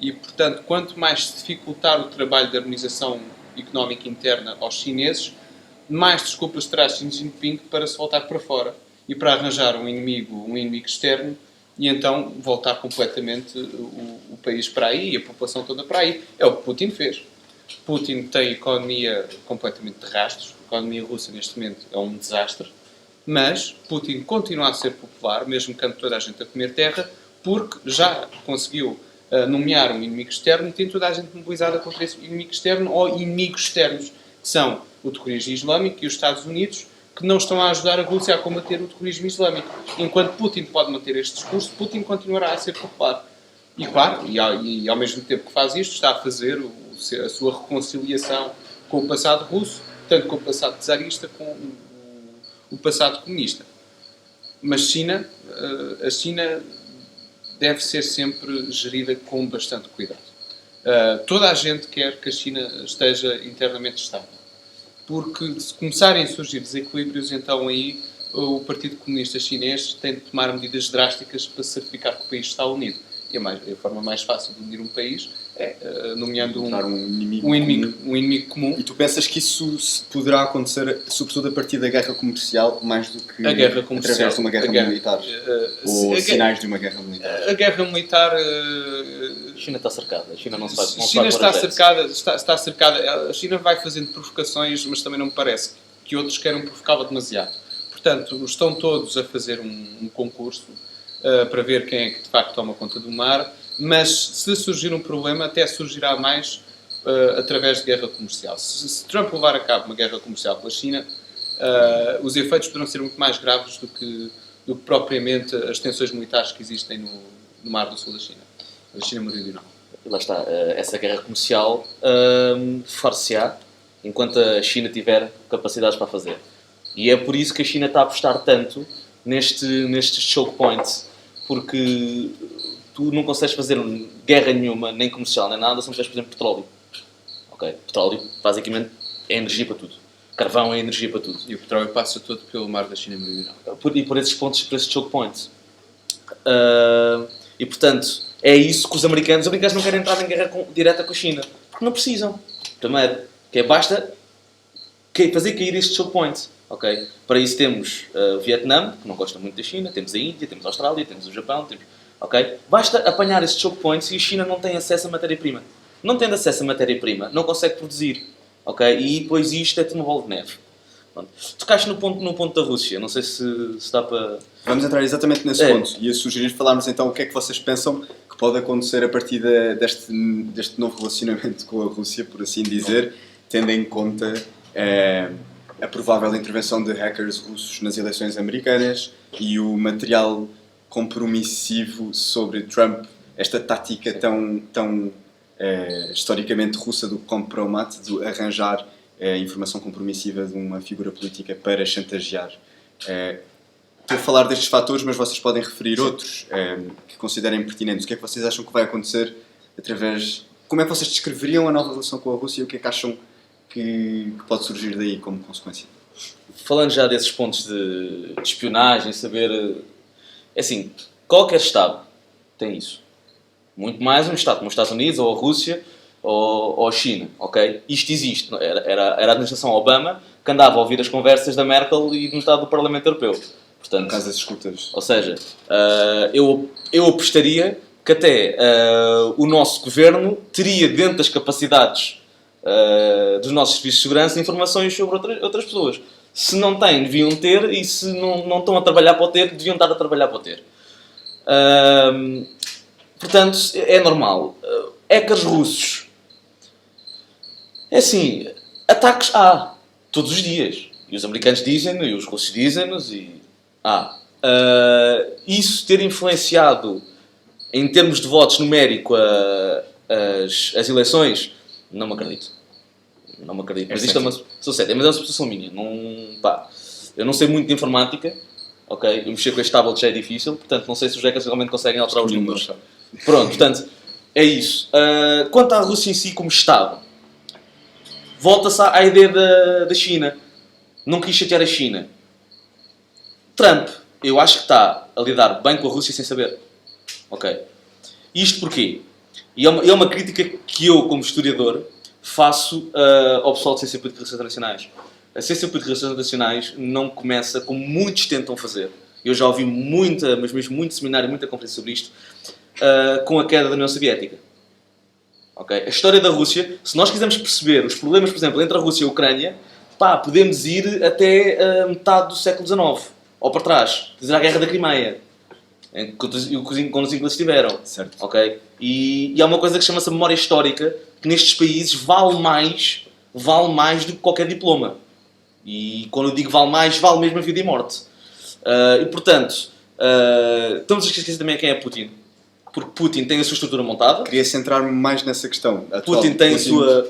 e, portanto, quanto mais se dificultar o trabalho de harmonização económica interna aos chineses, mais desculpas terá Xi Jinping para se voltar para fora e para arranjar um inimigo externo e então voltar completamente o país para aí e a população toda para aí. É o que Putin fez. Putin tem economia completamente de rastros. A economia russa, neste momento, é um desastre. Mas Putin continua a ser popular, mesmo que ande toda a gente a comer terra, porque já conseguiu nomear um inimigo externo e tem toda a gente mobilizada contra esse inimigo externo ou inimigos externos, que são o terrorismo islâmico e os Estados Unidos, que não estão a ajudar a Rússia a combater o terrorismo islâmico. Enquanto Putin pode manter este discurso, Putin continuará a ser popular. E claro, e ao mesmo tempo que faz isto, está a fazer a sua reconciliação com o passado russo, tanto com o passado czarista como o passado comunista. Mas a China deve ser sempre gerida com bastante cuidado. Toda a gente quer que a China esteja internamente estável. Porque se começarem a surgir desequilíbrios, então aí o Partido Comunista Chinês tem de tomar medidas drásticas para certificar que o país está unido. E a forma mais fácil de unir um país é nomeando um inimigo comum. E tu pensas que isso poderá acontecer, sobretudo a partir da guerra comercial, mais do que através de uma guerra militar? Ou sinais de uma guerra militar? A guerra militar... A China está cercada. A China não se vai China está cercada. A China vai fazendo provocações, mas também não me parece que outros queiram provocá-la demasiado. Portanto, estão todos a fazer um concurso para ver quem é que de facto toma conta do mar, mas se surgir um problema, até surgirá mais através de guerra comercial. Se Trump levar a cabo uma guerra comercial com a China, os efeitos poderão ser muito mais graves do que propriamente as tensões militares que existem no Mar do Sul da China, da China Meridional. Lá está, essa guerra comercial far-se-á enquanto a China tiver capacidades para fazer. E é por isso que a China está a apostar tanto nestes choke points, porque tu não consegues fazer guerra nenhuma, nem comercial, nem nada, se não tiveres, por exemplo, petróleo. Ok? Petróleo, basicamente, é energia para tudo. Carvão é energia para tudo. E o petróleo passa todo pelo mar da China Meridional. E por esses pontos, por esses choke points. E, portanto, é isso que os americanos não querem entrar em guerra direta com a China. Porque não precisam. Primeiro, que basta fazer cair estes choke points. Okay? Para isso temos o Vietnã, que não gosta muito da China, temos a Índia, temos a Austrália, temos o Japão, okay? Basta apanhar estes choke points e a China não tem acesso a matéria-prima. Não tendo acesso a matéria-prima, não consegue produzir. Okay? E depois isto é uma bola de neve. Pronto. Tocaste no ponto da Rússia, não sei se dá para... Vamos entrar exatamente nesse ponto. E a sugerir falarmos então o que é que vocês pensam que pode acontecer a partir deste novo relacionamento com a Rússia, por assim dizer, tendo em conta a provável intervenção de hackers russos nas eleições americanas e o material compromissivo sobre Trump, esta tática tão historicamente russa do compromat, de arranjar informação compromissiva de uma figura política para chantagear. Estou a falar destes fatores, mas vocês podem referir outros que considerem pertinentes. O que é que vocês acham que vai acontecer como é que vocês descreveriam a nova relação com a Rússia e o que é que acham que pode surgir daí como consequência? Falando já desses pontos de espionagem, saber... É assim, qualquer Estado tem isso. Muito mais um Estado como os Estados Unidos ou a Rússia, ou China, ok? Isto existe. Era a administração Obama que andava a ouvir as conversas da Merkel e no estado do Parlamento Europeu. Portanto, No caso das escutas. ou seja, eu apostaria que até o nosso governo teria dentro das capacidades dos nossos serviços de segurança informações sobre outras pessoas. Se não têm, deviam ter, e se não estão a trabalhar para o ter, deviam estar a trabalhar para o ter. Portanto, é normal. Hackers russos. É assim, ataques há, todos os dias. E os americanos dizem, e os russos dizem-nos, e isso ter influenciado, em termos de votos numérico, as eleições, não me acredito. Não me acredito. Mas isto é uma suposição minha. Eu não sei muito de informática, ok? Eu mexer com este tablet já é difícil, portanto não sei se os hackers realmente conseguem alterar os números. Pronto, portanto, é isso. Quanto à Rússia em si como Estado, volta-se à ideia da China. Não quis chatear a China. Trump, eu acho que está a lidar bem com a Rússia sem saber. Ok? Isto porquê? E é uma crítica que eu, como historiador, faço ao pessoal de Ciência Política e Relações Internacionais. A Ciência Política e Relações Internacionais não começa como muitos tentam fazer. Eu já ouvi mas mesmo muito seminário, muita conferência sobre isto, com a queda da União Soviética. Okay? A história da Rússia, se nós quisermos perceber os problemas, por exemplo, entre a Rússia e a Ucrânia, podemos ir até metade do século XIX, ou para trás, dizer a Guerra da Crimeia, quando os ingleses estiveram. Certo. Okay? E há uma coisa que chama-se memória histórica, que nestes países vale mais do que qualquer diploma. E quando eu digo vale mais, vale mesmo a vida e morte. E portanto, estamos a esquecer também quem é Putin. Porque Putin tem a sua estrutura montada. Queria centrar-me mais nessa questão. Atual, Putin tem a sua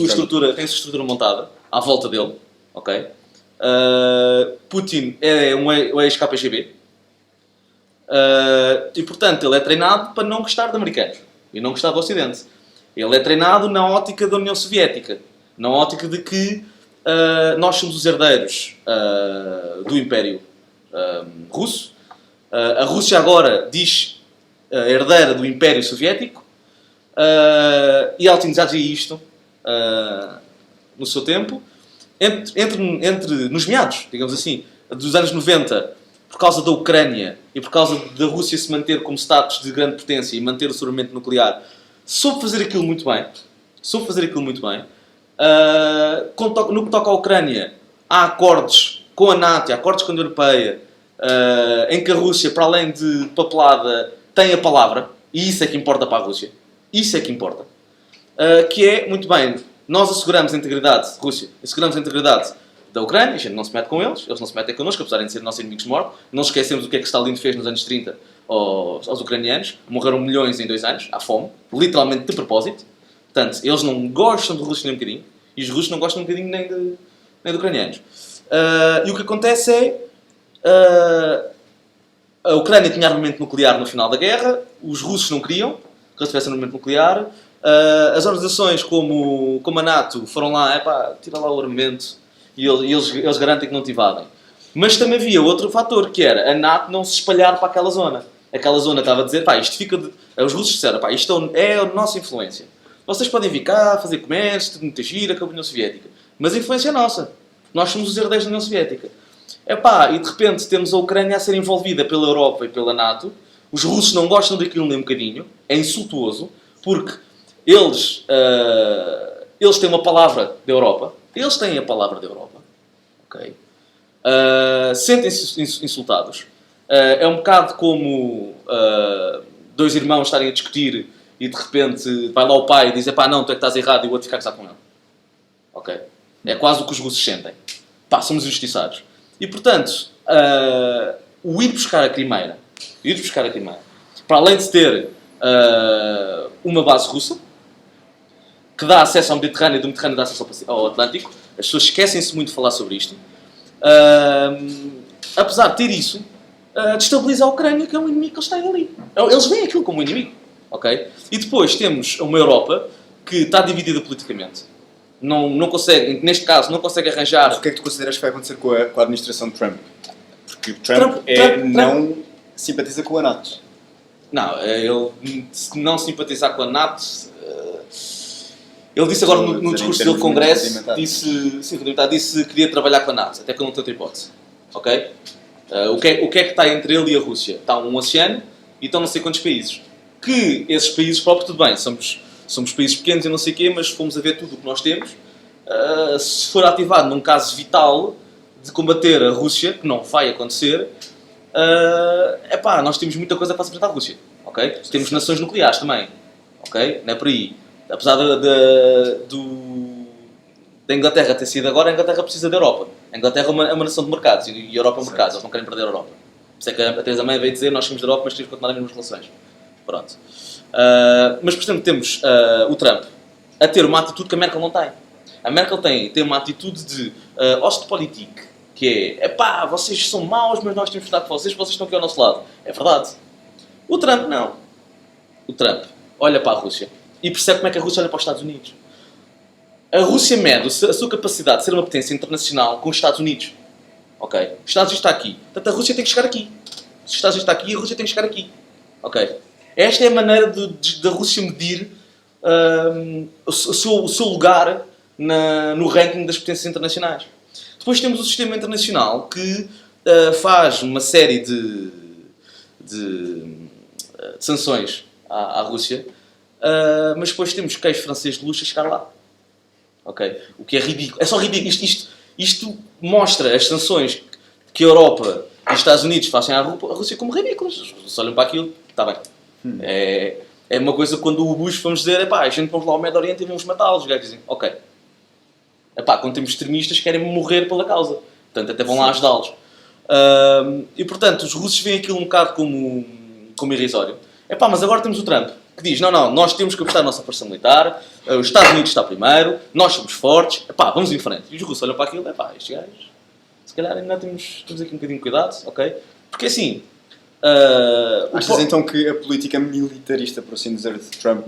estrutura. estrutura montada à volta dele. Ok? Putin é um ex-KGB. E portanto ele é treinado para não gostar de americanos e não gostar do Ocidente. Ele é treinado na ótica da União Soviética, na ótica de que nós somos os herdeiros do Império Russo. A Rússia agora diz herdeira do Império Soviético, e Elton já dizia isto no seu tempo, nos meados, digamos assim, dos anos 90, por causa da Ucrânia e por causa da Rússia se manter como status de grande potência e manter o seu armamento nuclear, soube fazer aquilo muito bem. No que toca à Ucrânia, há acordos com a NATO, há acordos com a União Europeia, em que a Rússia, para além de papelada, tem a palavra, e isso é que importa para a Rússia. Isso é que importa. Que é, muito bem, nós asseguramos a integridade, Rússia, asseguramos a integridade da Ucrânia, a gente não se mete com eles não se metem connosco, apesar de serem nossos inimigos mortos. Não esquecemos o que é que Stalin fez nos anos 30 aos ucranianos. Morreram milhões em 2 anos, à fome, literalmente de propósito. Portanto, eles não gostam de russos nem um bocadinho, e os russos não gostam um bocadinho nem de ucranianos. E o que acontece é... a Ucrânia tinha armamento nuclear no final da guerra, os russos não queriam que eles tivessem armamento nuclear. As organizações como a NATO foram lá, tira lá o armamento, e eles garantem que não te invadem. Mas também havia outro fator, que era a NATO não se espalhar para aquela zona. Aquela zona estava a dizer, isto fica... Os russos disseram, isto é a nossa influência. Vocês podem vir cá, fazer comércio, tudo muita gira com a União Soviética. Mas a influência é nossa. Nós somos os herdeiros da União Soviética. E de repente temos a Ucrânia a ser envolvida pela Europa e pela NATO. Os russos não gostam daquilo nem um bocadinho. É insultuoso, porque eles têm uma palavra da Europa. Eles têm a palavra da Europa. Ok? Sentem-se insultados. É um bocado como 2 irmãos estarem a discutir e de repente vai lá o pai e diz, não, tu é que estás errado, e o outro fica a gozar com ele. Ok? É quase o que os russos sentem. Somos injustiçados. E portanto, o ir buscar a Crimeia, para além de ter uma base russa, que dá acesso ao Mediterrâneo e do Mediterrâneo dá acesso ao Atlântico, as pessoas esquecem-se muito de falar sobre isto, apesar de ter isso, destabiliza a Ucrânia, que é um inimigo que eles têm ali. Eles veem aquilo como um inimigo. Okay? E depois temos uma Europa que está dividida politicamente. Não consegue, neste caso, não consegue arranjar... Mas o que é que tu consideras que vai acontecer com a administração de Trump? Porque Trump não simpatiza com a NATO. Não, ele se não simpatizar com a NATO... Ele disse agora Estou a no dizer, discurso em dele de termos Congresso, rudimentar. disse que queria trabalhar com a NATO, até que eu não tenho outra hipótese. Ok? O que é que está entre ele e a Rússia? Está um oceano e estão não sei quantos países. Que esses países próprios, tudo bem, somos países pequenos e não sei o quê, mas fomos a ver tudo o que nós temos. Se for ativado num caso vital de combater a Rússia, que não vai acontecer, nós temos muita coisa para se apresentar à Rússia. Ok? Temos nações nucleares também. Ok? Não é por aí. Apesar da Inglaterra ter sido agora, a Inglaterra precisa da Europa. A Inglaterra é uma nação de mercados e a Europa é um mercado. Eles não querem perder a Europa. Por isso é que a Teresa May veio dizer nós somos da Europa, mas temos que continuar as mesmas relações. Pronto. Mas, por exemplo, temos o Trump a ter uma atitude que a Merkel não tem. A Merkel tem uma atitude de Ostpolitik, que é vocês são maus, mas nós temos que estar com vocês estão aqui ao nosso lado. É verdade. O Trump não. O Trump olha para a Rússia e percebe como é que a Rússia olha para os Estados Unidos. A Rússia mede a sua capacidade de ser uma potência internacional com os Estados Unidos. Ok? Os Estados Unidos está aqui. Portanto, a Rússia tem que chegar aqui. Se os Estados Unidos está aqui, a Rússia tem que chegar aqui. Ok? Esta é a maneira da Rússia medir o seu lugar no ranking das potências internacionais. Depois temos o sistema internacional que faz uma série de sanções à Rússia, mas depois temos queijo francês de luxo a chegar lá. Okay? O que é ridículo. É só ridículo. Isto mostra as sanções que a Europa e os Estados Unidos fazem à Rússia como ridículas. Se olham para aquilo, está bem. É uma coisa quando o Bush vamos dizer, a gente vamos lá ao Médio Oriente e vamos matá-los. Os gajos dizem, ok. Quando temos extremistas que querem morrer pela causa. Portanto, até vão lá ajudá-los. E portanto, os russos veem aquilo um bocado como irrisório. Mas agora temos o Trump, que diz, não, nós temos que apostar na nossa força militar, os Estados Unidos está primeiro, nós somos fortes, vamos em frente. E os russos olham para aquilo, estes gajos, se calhar ainda temos aqui um bocadinho de cuidado, ok? Porque assim... Achas então que a política militarista, por assim dizer, de Trump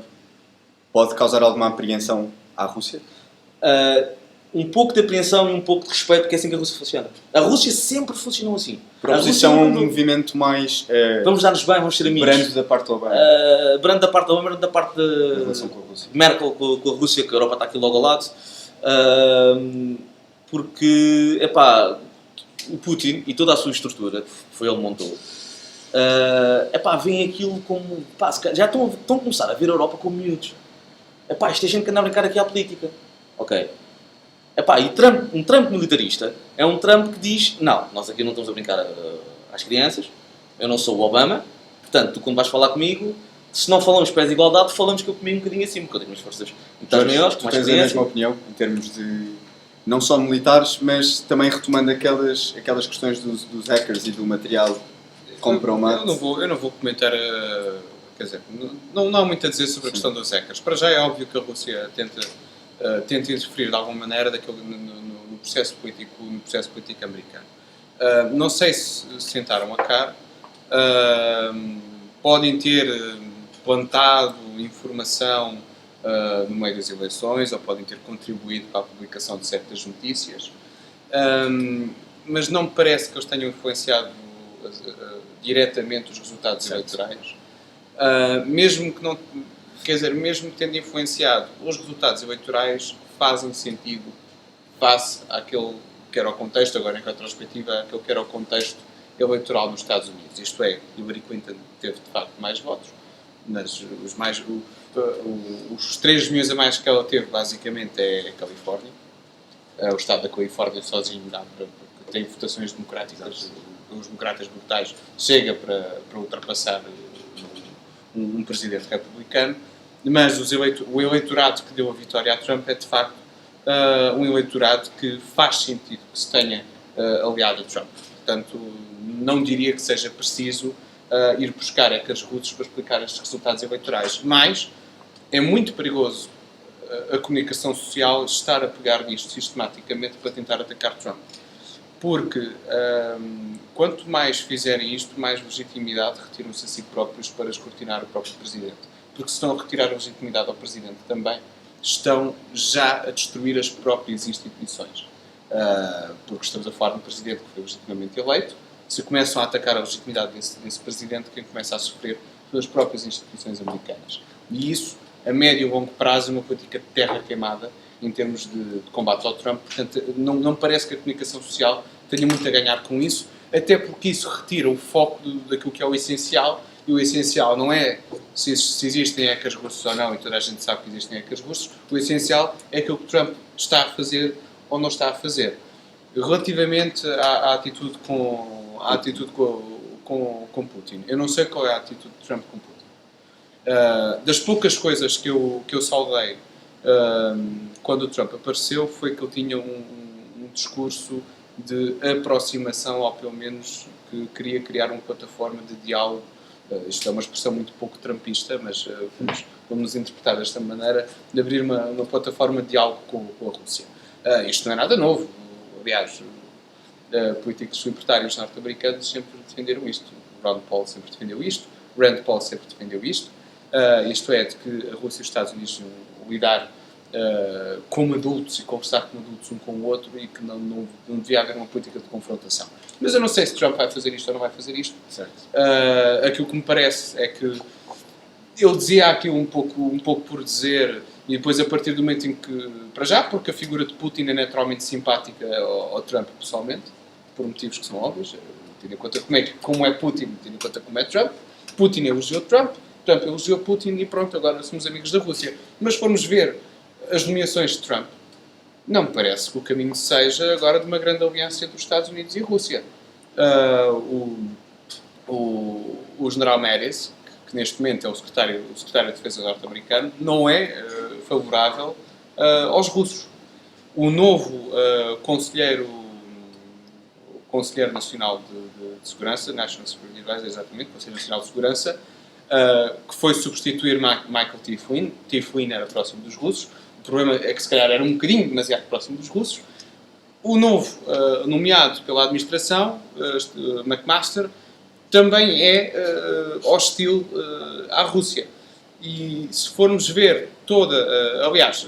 pode causar alguma apreensão à Rússia? Um pouco de apreensão e um pouco de respeito, porque é assim que a Rússia funciona. A Rússia sempre funcionou assim. Por oposição a um movimento mais... vamos dar-nos bem, vamos ser amigos. Brando da parte do Obama. Brando da parte do Obama, brando da parte de relação com a Rússia. Merkel com a Rússia, que a Europa está aqui logo ao lado. Porque, o Putin e toda a sua estrutura, que foi ele que montou, veem aquilo como... já estão a começar a ver a Europa como miúdos. Isto é gente que anda a brincar aqui à política. Ok? E um Trump militarista é um Trump que diz, não, nós aqui não estamos a brincar às crianças, eu não sou o Obama, portanto, tu quando vais falar comigo, se não falamos pés de igualdade, falamos que eu comi um bocadinho acima, porque eu tenho umas forças muito maiores, com mais tens a mesma opinião, em termos de, não só militares, mas também retomando aquelas questões dos hackers e do material que compram uma... Eu não vou comentar, quer dizer, não há muito a dizer sobre a questão dos hackers. Para já é óbvio que a Rússia tenta interferir de alguma maneira no processo político americano. Não sei se sentaram a cara, podem ter plantado informação no meio das eleições ou podem ter contribuído para a publicação de certas notícias, mas não me parece que eles tenham influenciado diretamente os resultados eleitorais. Mesmo que não... Quer dizer, mesmo tendo influenciado os resultados eleitorais, fazem sentido face àquele que era o contexto, agora em retrospectiva, àquele que era o contexto eleitoral nos Estados Unidos. Isto é, Hillary Clinton teve de facto mais votos, mas os 3 milhões a mais que ela teve, basicamente, é a Califórnia. O estado da Califórnia sozinho dá porque tem votações democráticas, os democratas brutais, chega para ultrapassar um presidente republicano. Mas o eleitorado que deu a vitória a Trump é, de facto, um eleitorado que faz sentido que se tenha aliado a Trump. Portanto, não diria que seja preciso ir buscar hackers russos para explicar estes resultados eleitorais. Mas é muito perigoso a comunicação social estar a pegar nisto sistematicamente para tentar atacar Trump. Porque quanto mais fizerem isto, mais legitimidade retiram-se a si próprios para escrutinar o próprio presidente. Porque se estão a retirar a legitimidade ao Presidente também, estão já a destruir as próprias instituições. Porque estamos a falar de um Presidente que foi legitimamente eleito. Se começam a atacar a legitimidade desse Presidente, quem começa a sofrer são as próprias instituições americanas. E isso a médio e longo prazo uma política de terra queimada em termos de combate ao Trump. Portanto, não me parece que a comunicação social tenha muito a ganhar com isso, até porque isso retira o foco daquilo que é o essencial, e o essencial não é se existem hackers russos ou não, e toda a gente sabe que existem hackers russos, o essencial é aquilo que Trump está a fazer ou não está a fazer. Relativamente à atitude com Putin, eu não sei qual é a atitude de Trump com Putin. Das poucas coisas que eu saudei quando o Trump apareceu foi que ele tinha um discurso de aproximação, ou pelo menos que queria criar uma plataforma de diálogo. Isto é uma expressão muito pouco trumpista, mas vamos interpretar desta maneira, de abrir uma plataforma de diálogo com a Rússia. Isto não é nada novo. Aliás, políticos libertários norte-americanos sempre defenderam isto. Ron Paul sempre defendeu isto. Rand Paul sempre defendeu isto. Isto é, de que a Rússia e os Estados Unidos lidar como adultos e conversar como adultos um com o outro, e que não devia haver uma política de confrontação. Mas eu não sei se Trump vai fazer isto ou não vai fazer isto. Aquilo que me parece é que ele dizia aquilo um pouco por dizer, e depois a partir do momento em que, para já, porque a figura de Putin é naturalmente simpática ao Trump pessoalmente, por motivos que são óbvios, tendo em conta como é Putin, tendo em conta como é Trump. Putin elogiou Trump elogiou Putin, e pronto, agora somos amigos da Rússia. Mas se formos ver as nomeações de Trump, não me parece que o caminho seja agora de uma grande aliança entre os Estados Unidos e a Rússia. O general Mattis, que neste momento é o secretário de Defesa norte-americano, não é favorável aos russos. O novo conselheiro nacional de segurança, National Security Advisor, exatamente, Conselho Nacional de Segurança, que foi substituir Michael T. Flynn. T. Flynn era próximo dos russos. O problema é que se calhar era um bocadinho demasiado próximo dos russos. O novo nomeado pela administração, McMaster, também é hostil à Rússia. E se formos ver aliás,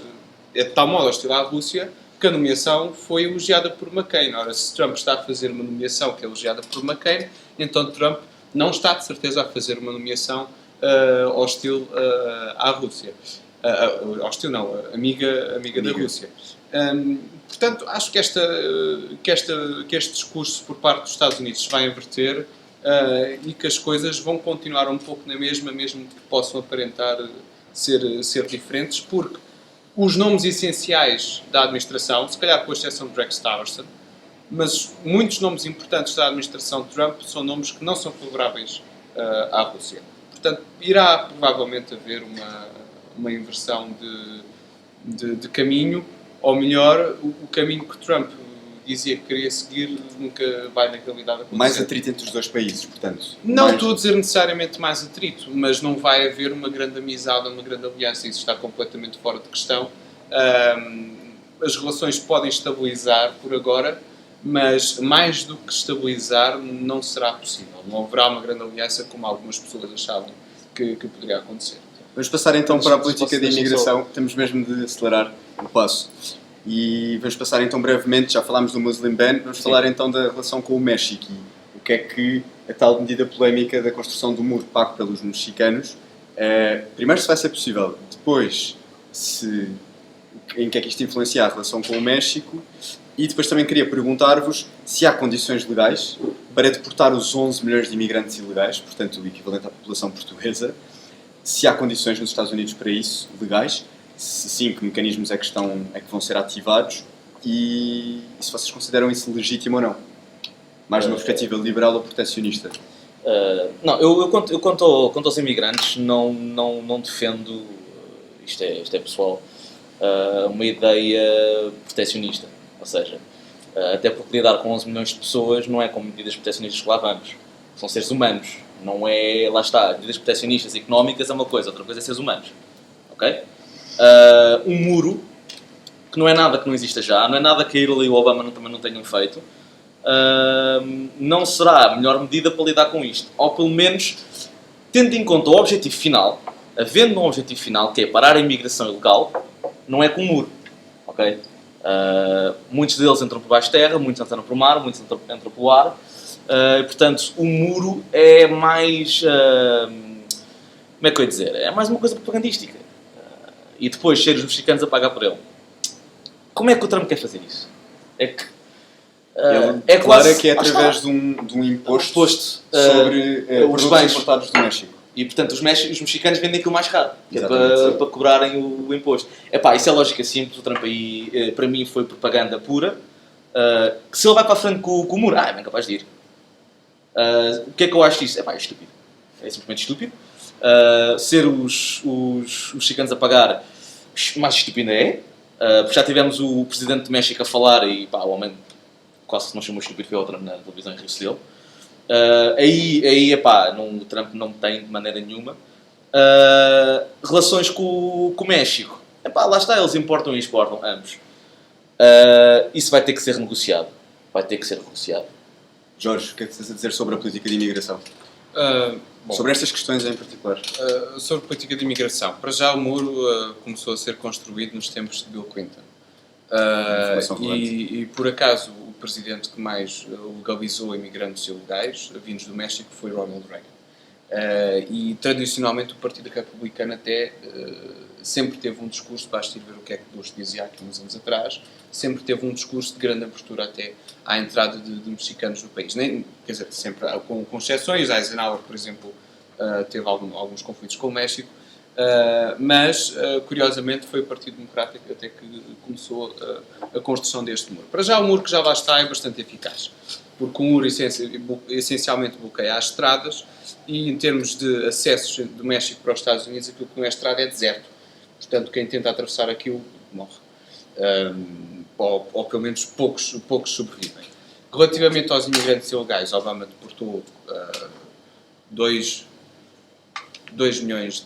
é de tal modo hostil à Rússia que a nomeação foi elogiada por McCain. Ora, se Trump está a fazer uma nomeação que é elogiada por McCain, então Trump não está de certeza a fazer uma nomeação hostil à Rússia. Hostil não, amiga da Rússia. Portanto, acho que este discurso por parte dos Estados Unidos se vai inverter e que as coisas vão continuar um pouco na mesma, mesmo que possam aparentar ser diferentes, porque os nomes essenciais da administração, se calhar com exceção de Rex Tillerson, mas muitos nomes importantes da administração de Trump são nomes que não são favoráveis à Rússia. Portanto, irá provavelmente haver uma inversão de caminho, ou melhor, o caminho que Trump dizia que queria seguir nunca vai na realidade acontecer. Mais atrito entre os dois países, portanto. Não estou a dizer necessariamente mais atrito, mas não vai haver uma grande amizade, uma grande aliança, isso está completamente fora de questão. As relações podem estabilizar por agora, mas mais do que estabilizar não será possível. Não haverá uma grande aliança como algumas pessoas achavam que poderia acontecer. Vamos passar então para a política de imigração. Temos mesmo de acelerar o passo. E vamos passar então brevemente, já falámos do Muslim Ban, vamos falar então da relação com o México e o que é que a tal medida polémica da construção do muro pago pelos mexicanos, primeiro se vai ser possível, depois em que é que isto influencia a relação com o México, e depois também queria perguntar-vos se há condições legais para deportar os 11 milhões de imigrantes ilegais, portanto o equivalente à população portuguesa, se há condições nos Estados Unidos para isso, legais, se sim, que mecanismos é que vão ser ativados e se vocês consideram isso legítimo ou não? Mais numa perspectiva liberal ou proteccionista? Não, eu quanto aos imigrantes não defendo, isto é pessoal, uma ideia proteccionista. Ou seja, até porque lidar com 11 milhões de pessoas não é com medidas proteccionistas que lá vamos. São seres humanos. Não é, lá está, medidas proteccionistas económicas é uma coisa, outra coisa é seres humanos. Ok? Um muro, que não é nada que não exista já, não é nada que a Hillary e o Obama também não tenham feito, não será a melhor medida para lidar com isto. Ou pelo menos, tendo em conta o objetivo final, havendo um objetivo final, que é parar a imigração ilegal, não é com um muro. Ok? Muitos deles entram por baixo de terra, muitos entram por mar, muitos entram pelo ar. Portanto, o muro é mais... como é que eu ia dizer? É mais uma coisa propagandística. e depois ser os mexicanos a pagar por ele. Como é que o Trump quer fazer isso? É que Ele é declara quase que é através de um imposto sobre os produtos bens importados do México. e portanto os mexicanos vendem aquilo mais caro, que é Exatamente, sim. para cobrarem o imposto. Isso é lógica simples. O Trump aí para mim foi propaganda pura. Que se ele vai para a frente com o muro, é bem capaz de ir. O que é que eu acho disso? É estúpido. É simplesmente estúpido. Ser os mexicanos a pagar, mais estúpido é. Porque já tivemos o presidente do México a falar e o homem quase que não chamou estúpido, foi outra na televisão e riu-se dele. O Trump não tem de maneira nenhuma. Relações com o México. Lá está, eles importam e exportam, ambos. Isso vai ter que ser negociado. Jorge, o que é que tens a dizer sobre a política de imigração? Bom, Sobre estas questões em particular? sobre política de imigração. Para já o muro começou a ser construído nos tempos de Bill Clinton. Informação relevante. E por acaso o presidente que mais legalizou imigrantes ilegais vindos do México foi Ronald Reagan. E tradicionalmente o Partido Republicano até sempre teve um discurso, basta ir ver o que é que Bush dizia aqui uns anos atrás, sempre teve um discurso de grande abertura até à entrada de mexicanos no país. Quer dizer, sempre com exceções. Eisenhower, por exemplo, teve alguns conflitos com o México, mas curiosamente foi o Partido Democrático até que começou a construção deste muro. Para já o muro que já lá está é bastante eficaz, porque o muro essencialmente bloqueia as estradas e em termos de acessos do México para os Estados Unidos, aquilo que não é estrada é deserto. Portanto, quem tenta atravessar aquilo morre. Ou pelo menos poucos sobrevivem. Relativamente aos imigrantes ilegais, Obama deportou 2 milhões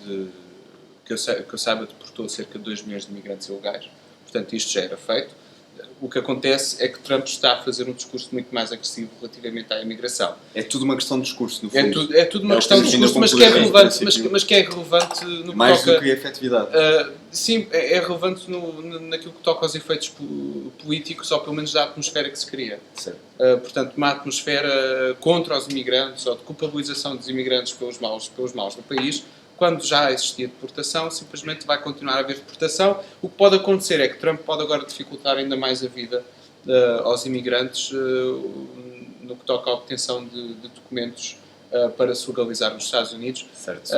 que eu saiba, deportou cerca de 2 milhões de imigrantes ilegais. Portanto, isto já era feito. O que acontece é que Trump está a fazer um discurso muito mais agressivo relativamente à imigração. É tudo uma questão de discurso, no fundo. É tudo uma questão de discurso, mas que é relevante, no que mais toca... do que a efetividade. Sim, é relevante naquilo que toca aos efeitos políticos, ou pelo menos da atmosfera que se cria. Portanto, uma atmosfera contra os imigrantes, ou de culpabilização dos imigrantes pelos maus do país. Quando já existia deportação, simplesmente vai continuar a haver deportação. O que pode acontecer é que Trump pode agora dificultar ainda mais a vida aos imigrantes no que toca à obtenção de documentos para se legalizar nos Estados Unidos. Certo.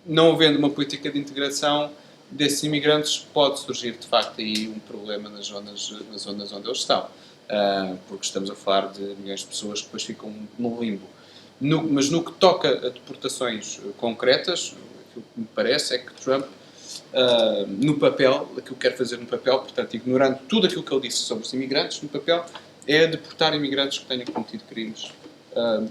Não havendo uma política de integração desses imigrantes, pode surgir de facto aí um problema nas zonas onde eles estão. Porque estamos a falar de milhões de pessoas que depois ficam no limbo. Mas no que toca a deportações concretas, aquilo que me parece é que Trump, no papel, aquilo que quer fazer no papel, portanto, ignorando tudo aquilo que ele disse sobre os imigrantes, no papel, é deportar imigrantes que tenham cometido crimes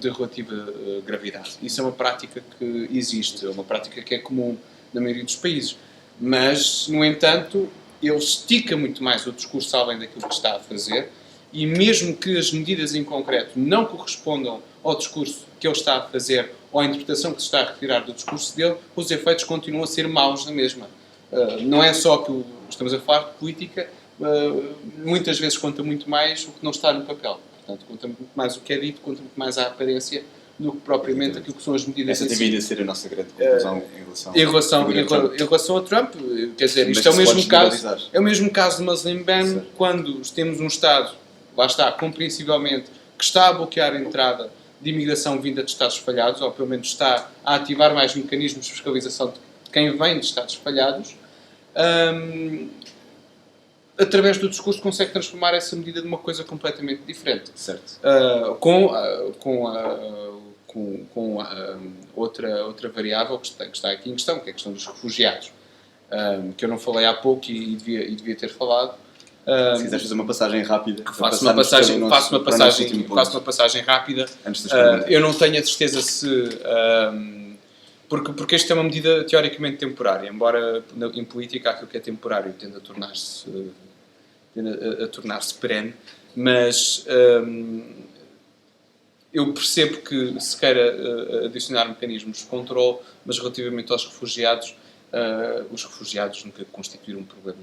de relativa gravidade. Isso é uma prática que existe, é uma prática que é comum na maioria dos países. Mas, no entanto, ele estica muito mais o discurso além daquilo que está a fazer, e mesmo que as medidas em concreto não correspondam ao discurso que ele está a fazer ou à interpretação que se está a retirar do discurso dele, os efeitos continuam a ser maus na mesma. Não é só que estamos a falar de política, muitas vezes conta muito mais o que não está no papel. Portanto, conta muito mais o que é dito, conta muito mais a aparência do que propriamente aquilo que são as medidas. Essa tem vindo a ser a nossa grande conclusão em relação a Trump. Quer dizer, isto é o mesmo caso de Muslim Ban, quando temos um Estado, lá está, compreensivelmente, que está a bloquear a entrada de imigração vinda de Estados falhados, ou pelo menos está a ativar mais mecanismos de fiscalização de quem vem de Estados falhados, através do discurso consegue transformar essa medida numa coisa completamente diferente. Certo. Com outra variável que está aqui em questão, que é a questão dos refugiados, que eu não falei há pouco e devia ter falado. Se quiseres fazer uma passagem rápida, faço uma passagem rápida. Antes das perguntas. Eu não tenho a certeza se... porque esta é uma medida teoricamente temporária, embora em política aquilo que é temporário tende a tornar-se perene, mas eu percebo que se queira adicionar mecanismos de controle, mas relativamente aos refugiados, os refugiados nunca constituíram um problema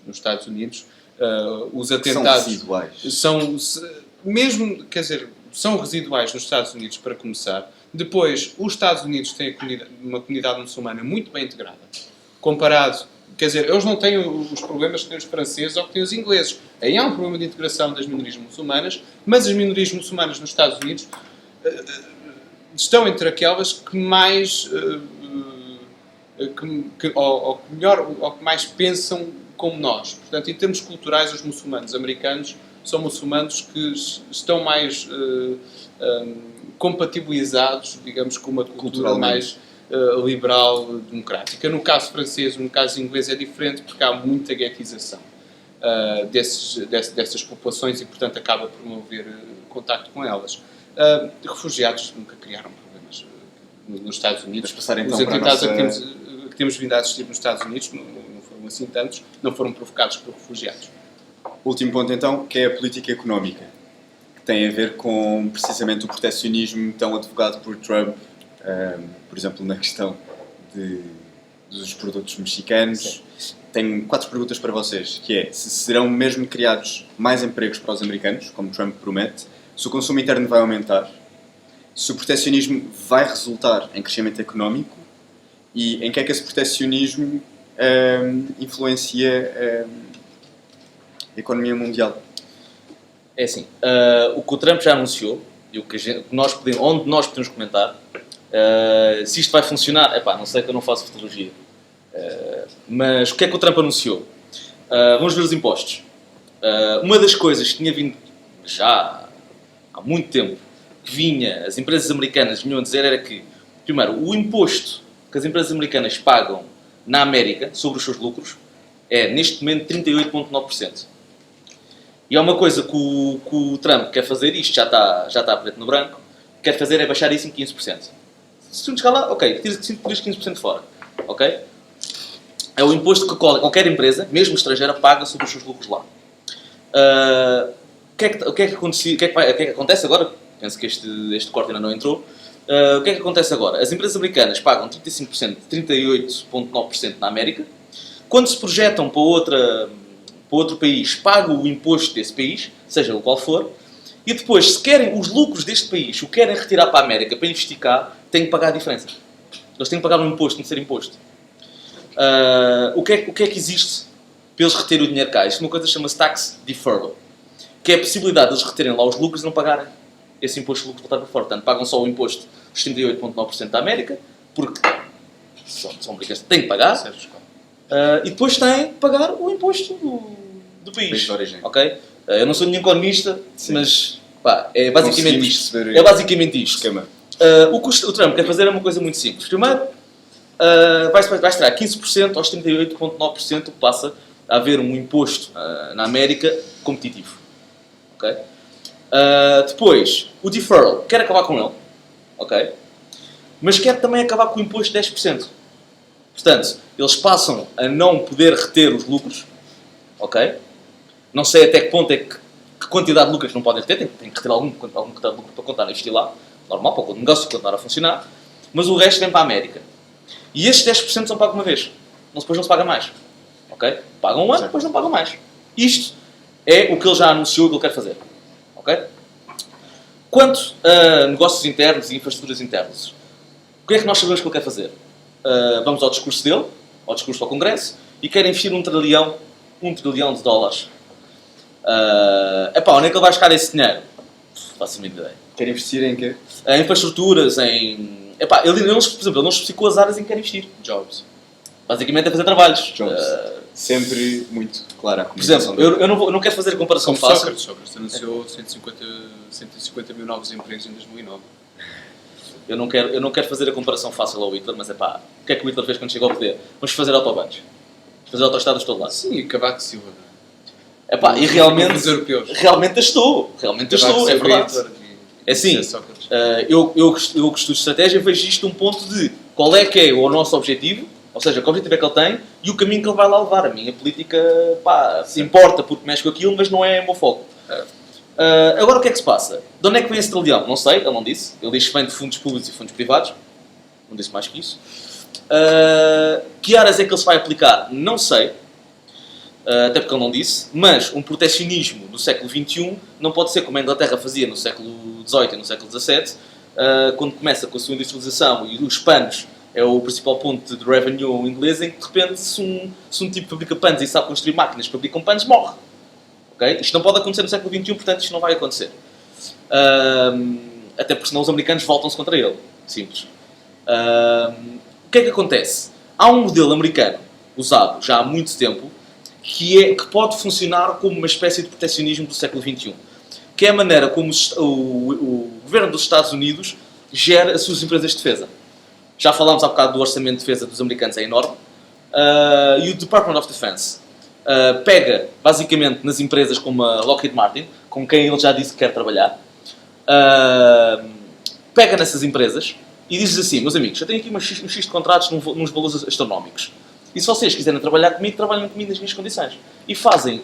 nos Estados Unidos. Os atentados são residuais. São residuais nos Estados Unidos para começar. Depois, os Estados Unidos têm uma comunidade muçulmana muito bem integrada, comparado. Quer dizer, eles não têm os problemas que têm os franceses ou que têm os ingleses. Aí há um problema de integração das minorias muçulmanas, mas as minorias muçulmanas nos Estados Unidos estão entre aquelas que mais ou que mais pensam como nós. Portanto, em termos culturais, os muçulmanos americanos são muçulmanos que estão mais compatibilizados, digamos, com uma cultura mais liberal, democrática. No caso francês, no caso inglês é diferente porque há muita guetização dessas populações e, portanto, acaba por não haver contacto com elas. Refugiados nunca criaram problemas nos Estados Unidos. Vamos passar, então, os para a atentados nossa... que temos vindo a assistir nos Estados Unidos não foram assim tantos, não foram provocados por refugiados. Último ponto, então, que é a política económica, que tem a ver com, precisamente, o proteccionismo tão advogado por Trump, por exemplo, na questão dos produtos mexicanos. Sim. Tenho 4 perguntas para vocês, que é, se serão mesmo criados mais empregos para os americanos, como Trump promete, se o consumo interno vai aumentar, se o proteccionismo vai resultar em crescimento económico e em que é que esse proteccionismo influencia a economia mundial. É assim, o que o Trump já anunciou e onde nós podemos comentar, se isto vai funcionar, não sei que eu não faço futurologia, mas o que é que o Trump anunciou? Vamos ver os impostos. Uma das coisas que tinha vindo já há muito tempo, que as empresas americanas vinham a dizer era que, primeiro, o imposto que as empresas americanas pagam na América sobre os seus lucros é, neste momento, 38,9%. E há uma coisa que o Trump quer fazer, isto já está preto no branco, quer fazer é baixar isso em 15%. Se tu chegar lá, ok, tira 15% fora. Ok? É o imposto que qualquer empresa, mesmo estrangeira, paga sobre os seus lucros lá. O que é que acontece agora? Penso que este corte ainda não entrou. O que é que acontece agora? As empresas americanas pagam 35%, 38,9% na América. Quando se projetam para outro país, pagam o imposto desse país, seja o qual for, e depois, se querem os lucros deste país, o querem retirar para a América para investir cá, têm que pagar a diferença. Eles têm que pagar um imposto, tem que ser imposto. O que é que existe para eles reterem o dinheiro cá? Isto é uma coisa que chama-se tax deferral, que é a possibilidade de eles reterem lá os lucros e não pagarem esse imposto de lucro voltar para fora. Portanto, pagam só o imposto dos 38,9% da América, porque são americanos, têm que pagar, e depois têm que pagar o imposto do país de origem. Okay? Eu não sou nenhum economista, sim, mas é basicamente isto. É basicamente isto. O que o Trump quer fazer é uma coisa muito simples. Primeiro, vai tirar 15% aos 38,9%, que passa a haver um imposto na América competitivo. Okay? Depois, o deferral, quer acabar com ele, okay? Mas quer também acabar com o imposto de 10%. Portanto, eles passam a não poder reter os lucros, ok? Não sei até que ponto é que quantidade de lucros não podem reter, tem que reter algum quantidade de lucro para contar a investir lá, normal, para o negócio continuar a funcionar, mas o resto vem para a América. E estes 10% são pagos uma vez, depois não se paga mais, ok? Pagam um ano, depois não pagam mais. Isto é o que ele já anunciou que ele quer fazer. Okay? Quanto a negócios internos e infraestruturas internas, o que é que nós sabemos que ele quer fazer? Vamos ao discurso dele, ao discurso ao Congresso, e quer investir $1 trilhão de dólares. Onde é que ele vai buscar esse dinheiro? Faço a minha ideia. Quer investir em quê? Em infraestruturas, em... por exemplo, ele não especificou as áreas em que quer investir. Jobs. Basicamente é fazer trabalhos. Sempre muito clara a Por exemplo, eu não quero fazer a comparação fácil. Sócrates anunciou 150 mil novos empregos em 2009. Eu não quero fazer a comparação fácil ao Hitler, mas o que é que o Hitler fez quando chegou ao poder? Vamos fazer autobanos. Fazer autoestradas de todo lado. Sim, e Cavaco Silva. E realmente estou, é verdade. É assim, eu que estudo estratégia, vejo isto de um ponto de qual é que é o nosso objetivo, ou seja, que objetivo é que ele tem e o caminho que ele vai lá levar. A minha política, se importa porque mexe com aquilo, mas não é o meu foco. Agora o que é que se passa? De onde é que vem esse trilhão? Não sei, ele não disse. Ele diz que vem de fundos públicos e fundos privados. Não disse mais que isso. Que áreas é que ele se vai aplicar? Não sei. Até porque ele não disse. Mas um proteccionismo do século XXI não pode ser como a Inglaterra fazia no século XVIII e no século XVII, quando começa com a sua industrialização e os panos é o principal ponto de revenue inglês, em que de repente se um tipo fabrica panos e sabe construir máquinas que fabricam panos, morre. Okay? Isto não pode acontecer no século XXI, portanto isto não vai acontecer. Até porque senão os americanos voltam-se contra ele. Simples. O que é que acontece? Há um modelo americano usado já há muito tempo que pode funcionar como uma espécie de proteccionismo do século XXI. Que é a maneira como o governo dos Estados Unidos gera as suas empresas de defesa. Já falámos há bocado do orçamento de defesa dos americanos, é enorme. E o Department of Defense pega, basicamente, nas empresas como a Lockheed Martin, com quem ele já disse que quer trabalhar, pega nessas empresas e diz assim, meus amigos, eu tenho aqui um X de contratos nos valores astronómicos. E se vocês quiserem trabalhar comigo, trabalhem comigo nas minhas condições. E fazem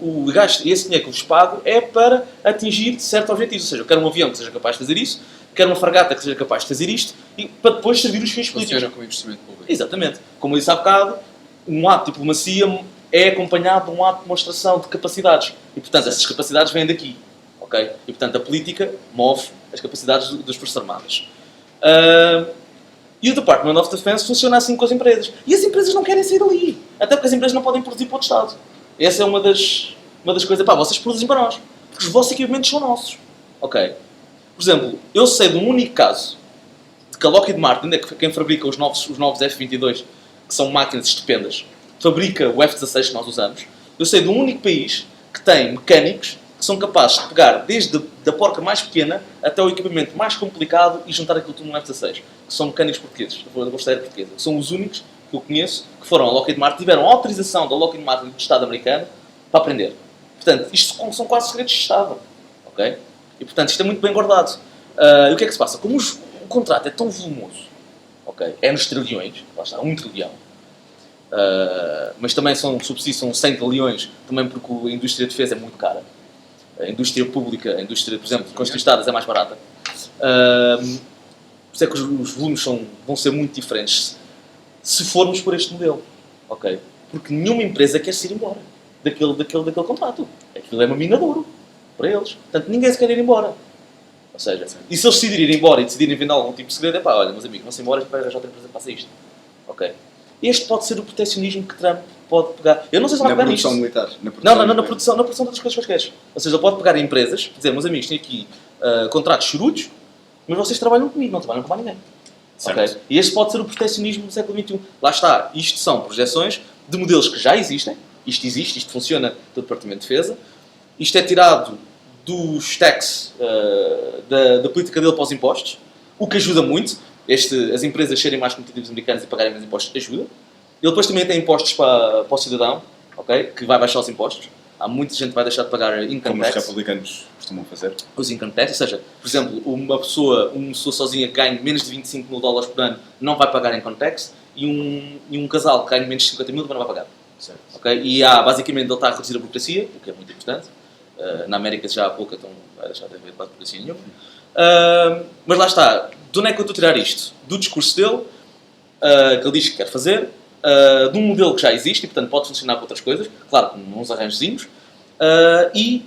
o gasto, esse dinheiro que eu vos pago é para atingir certos objetivos. Ou seja, eu quero um avião que seja capaz de fazer isso, quero uma fragata que seja capaz de fazer isto, e para depois servir os fins políticos. Funciona como investimento público. Exatamente. Como eu disse há bocado, um ato de diplomacia é acompanhado de um ato de demonstração de capacidades. E, portanto, essas capacidades vêm daqui. Okay? E, portanto, a política move as capacidades das Forças Armadas. E o Department of Defense funciona assim com as empresas. E as empresas não querem sair dali. Até porque as empresas não podem produzir para outro Estado. Essa é uma das coisas. Pá, vocês produzem para nós. Porque os vossos equipamentos são nossos. Ok? Por exemplo, eu sei de um único caso de que a Lockheed Martin, que quem fabrica os novos F-22, que são máquinas estupendas, fabrica o F-16 que nós usamos. Eu sei de um único país que tem mecânicos que são capazes de pegar desde a porca mais pequena até o equipamento mais complicado e juntar aquilo tudo num F-16. Que são mecânicos portugueses, da Força Aérea Portuguesa. São os únicos que eu conheço que foram a Lockheed Martin, tiveram autorização da Lockheed Martin do Estado americano para aprender. Portanto, isto são quase segredos de Estado. Ok? E, portanto, isto é muito bem guardado. E o que é que se passa? Como o contrato é tão volumoso, ok? É nos trilhões, lá está, 1 trilhão. Mas também são 100 trilhões, também porque a indústria de defesa é muito cara. A indústria pública, a indústria, por exemplo, de construir estradas é mais barata. Por isso é que os volumes vão ser muito diferentes se formos por este modelo. Ok? Porque nenhuma empresa quer se ir embora daquele contrato. Aquilo é uma mina de ouro para eles. Portanto, ninguém se quer ir embora. Ou seja, e se eles decidirem ir embora e decidirem vender algum tipo de segredo, é pá, olha, meus amigos, vão-se embora, a gente vai arranjar outra empresa que faça isto. Ok? Este pode ser o proteccionismo que Trump pode pegar. Eu não sei se vai pegar nisto. Na produção militar. Não, na produção de outras coisas quaisquer. Ou seja, ele pode pegar empresas e dizer, meus amigos, tenho aqui contratos chorudos, mas vocês trabalham comigo, não trabalham com mais ninguém. Okay? E este pode ser o proteccionismo do século XXI. Lá está, isto são projeções de modelos que já existem. Isto existe, isto funciona do Departamento de Defesa. Isto é tirado dos tax, da política dele para os impostos, o que ajuda muito. As empresas serem mais competitivas americanas e pagarem menos impostos ajuda. Ele depois também tem impostos para o cidadão, okay? Que vai baixar os impostos. Há muita gente que vai deixar de pagar income como tax. Como os republicanos costumam fazer. Os income tax, ou seja, por exemplo, uma pessoa sozinha que ganhe menos de 25 mil dólares por ano não vai pagar income tax e um casal que ganhe menos de 50 mil também não vai pagar. Certo. Okay? E basicamente ele está a reduzir a burocracia, o que é muito importante. Na América já há pouco, então vai deixar de haver burocracia nenhuma. Mas lá está, de onde é que eu estou a tirar isto? Do discurso dele, que ele diz que quer fazer, de um modelo que já existe e, portanto, pode funcionar com outras coisas, claro, com uns arranjozinhos, e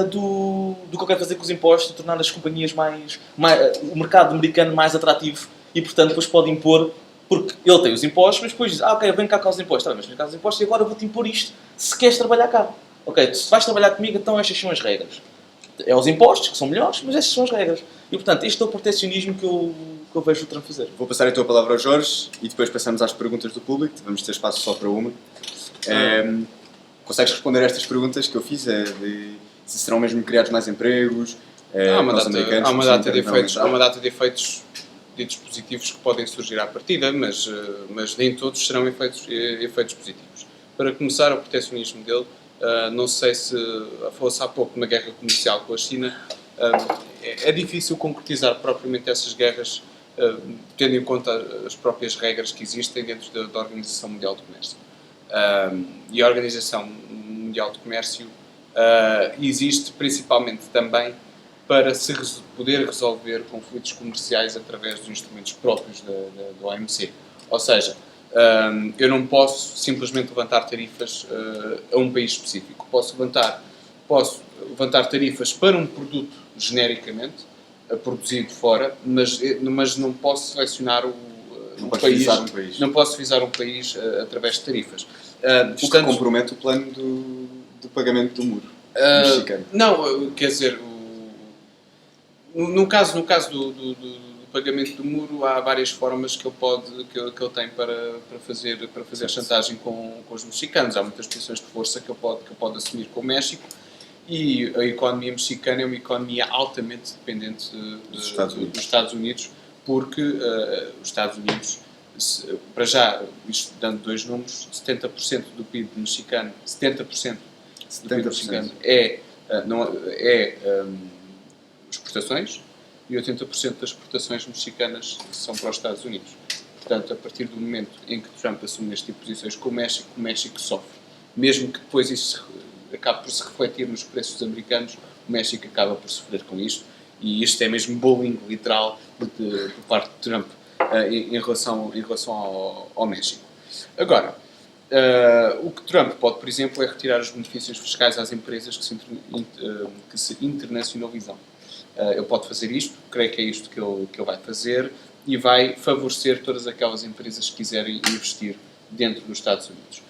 do que eu quero fazer com os impostos, de tornar as companhias o mercado americano mais atrativo e, portanto, depois pode impor, porque ele tem os impostos, mas depois diz, ok, vem cá com os impostos, mas vem cá com os impostos e agora eu vou-te impor isto, se queres trabalhar cá. Ok, se vais trabalhar comigo, então estas são as regras. É os impostos, que são melhores, mas estas são as regras. E, portanto, este é o proteccionismo que eu vejo o Trump fazer. Vou passar então a palavra ao Jorge e depois passamos às perguntas do público. Vamos ter espaço só para uma. Consegues responder a estas perguntas que eu fiz? Se serão mesmo criados mais empregos? Há uma data de efeitos ditos positivos que podem surgir à partida, mas nem todos serão efeitos positivos. Para começar, o proteccionismo dele, não sei se fosse há pouco uma guerra comercial com a China, é difícil concretizar propriamente essas guerras tendo em conta as próprias regras que existem dentro da Organização Mundial do Comércio. E a Organização Mundial do Comércio existe principalmente também para se poder resolver conflitos comerciais através dos instrumentos próprios da OMC. Ou seja, eu não posso simplesmente levantar tarifas a um país específico. Posso levantar tarifas para um produto genericamente produzido fora, mas não posso selecionar Não podes visar um país. Não posso visar um país através de tarifas. O que compromete o plano do pagamento do muro mexicano. Não, quer dizer, no caso do pagamento do muro, há várias formas que ele tem para fazer chantagem com os mexicanos. Há muitas posições de força que ele pode assumir com o México, e a economia mexicana é uma economia altamente dependente dos Estados Unidos, porque os Estados Unidos, para já, isto dando dois números, 70% do PIB mexicano, 70% do PIB mexicano é exportações, e 80% das exportações mexicanas são para os Estados Unidos. Portanto, a partir do momento em que Trump assume este tipo de posições com o México sofre. Mesmo que depois isso acabe por se refletir nos preços americanos, o México acaba por sofrer com isto, e isto é mesmo bullying literal por parte de Trump em relação ao México. Agora, o que Trump pode, por exemplo, é retirar os benefícios fiscais às empresas que se internacionalizam. Ele pode fazer isto, creio que é isto que ele vai fazer, e vai favorecer todas aquelas empresas que quiserem investir dentro dos Estados Unidos.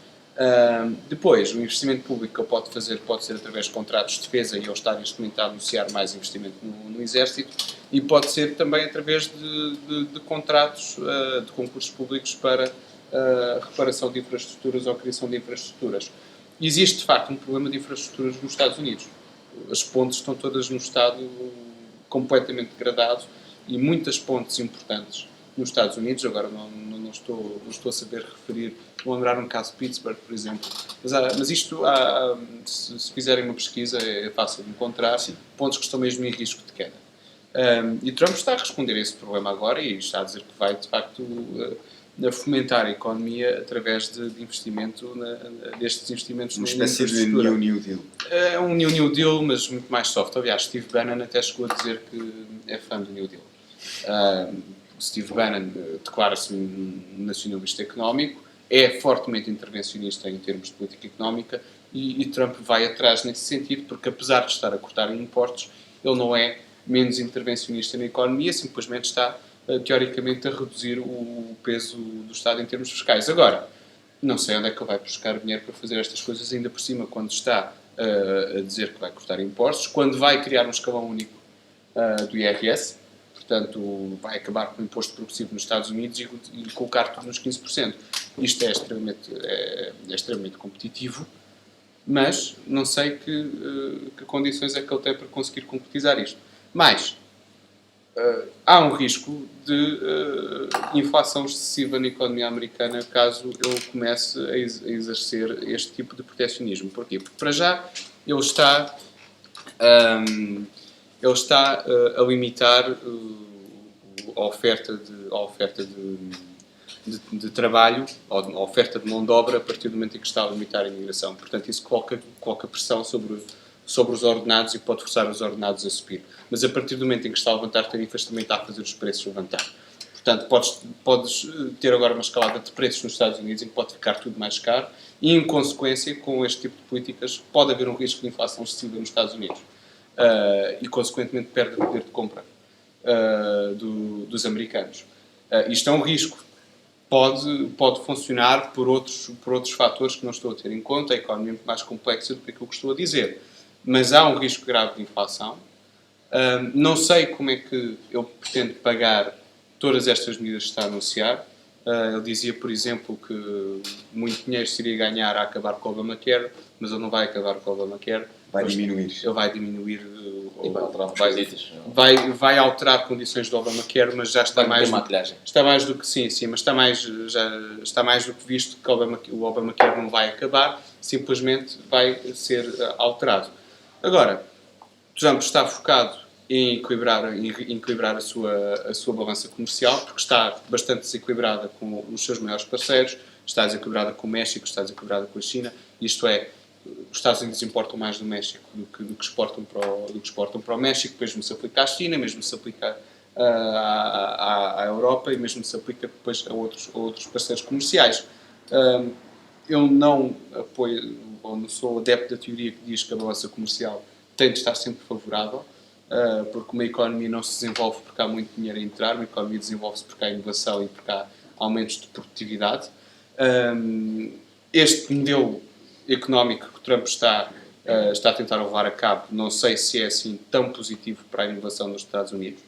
Depois, o investimento público que ele pode fazer pode ser através de contratos de defesa, e ele está neste momento a anunciar mais investimento no Exército, e pode ser também através de contratos de concursos públicos para reparação de infraestruturas ou criação de infraestruturas. Existe, de facto, um problema de infraestruturas nos Estados Unidos. As pontes estão todas num estado completamente degradado, e muitas pontes importantes nos Estados Unidos, agora não estou a saber referir, vou lembrar um caso de Pittsburgh, por exemplo, mas isto, se fizerem uma pesquisa, é fácil de encontrar. Sim. Pontos que estão mesmo em risco de queda. E Trump está a responder a esse problema agora, e está a dizer que vai, de facto, fomentar a economia através de investimento, destes investimentos uma espécie de New Deal. É um New Deal, mas muito mais soft. Aliás, Steve Bannon até chegou a dizer que é fã do New Deal. Steve Bannon declara-se um nacionalista económico, é fortemente intervencionista em termos de política económica, e Trump vai atrás nesse sentido, porque apesar de estar a cortar impostos, ele não é menos intervencionista na economia, simplesmente está teoricamente a reduzir o peso do Estado em termos fiscais. Agora, não sei onde é que ele vai buscar dinheiro para fazer estas coisas, ainda por cima, quando está a dizer que vai cortar impostos, quando vai criar um escalão único do IRS, portanto, vai acabar com o imposto progressivo nos Estados Unidos e colocar tudo nos 15%. Isto é extremamente competitivo, mas não sei que condições é que ele tem para conseguir concretizar isto. Mas há um risco de inflação excessiva na economia americana caso ele comece a exercer este tipo de protecionismo. Porquê? Porque, para já, ele está a limitar a oferta de trabalho, ou a oferta de mão de obra, a partir do momento em que está a limitar a imigração. Portanto, isso coloca pressão sobre os ordenados e pode forçar os ordenados a subir. Mas a partir do momento em que está a levantar tarifas, também está a fazer os preços levantar. Portanto, podes ter agora uma escalada de preços nos Estados Unidos em que pode ficar tudo mais caro, e, em consequência, com este tipo de políticas, pode haver um risco de inflação excessiva nos Estados Unidos. E, consequentemente, perde o poder de compra dos americanos. Isto é um risco. Pode funcionar por outros fatores que não estou a ter em conta. A economia é muito mais complexa do que aquilo que estou a dizer. Mas há um risco grave de inflação. Não sei como é que ele pretende pagar todas estas medidas que está a anunciar. Ele dizia, por exemplo, que muito dinheiro se iria ganhar a acabar com o Obamacare, mas ele não vai acabar com o Obamacare. Vai diminuir. Ele vai diminuir... E vai alterar vai alterar condições do Obamacare, mas já está mais do que sim, mas está mais do que visto que o Obamacare não vai acabar, simplesmente vai ser alterado. Agora, Trump está focado em equilibrar a sua balança comercial, porque está bastante desequilibrada com os seus maiores parceiros, está desequilibrada com o México, está desequilibrada com a China, isto é, os Estados Unidos importam mais do México do que exportam para o México, mesmo se aplica à China, mesmo se aplica à Europa, e mesmo se aplica depois a outros parceiros comerciais. Eu não apoio, ou não sou adepto da teoria que diz que a balança comercial tem de estar sempre favorável. porque uma economia não se desenvolve porque há muito dinheiro a entrar, uma economia desenvolve-se porque há inovação e porque há aumentos de produtividade. Este modelo económico que Trump está a tentar levar a cabo, não sei se é assim tão positivo para a inovação nos Estados Unidos.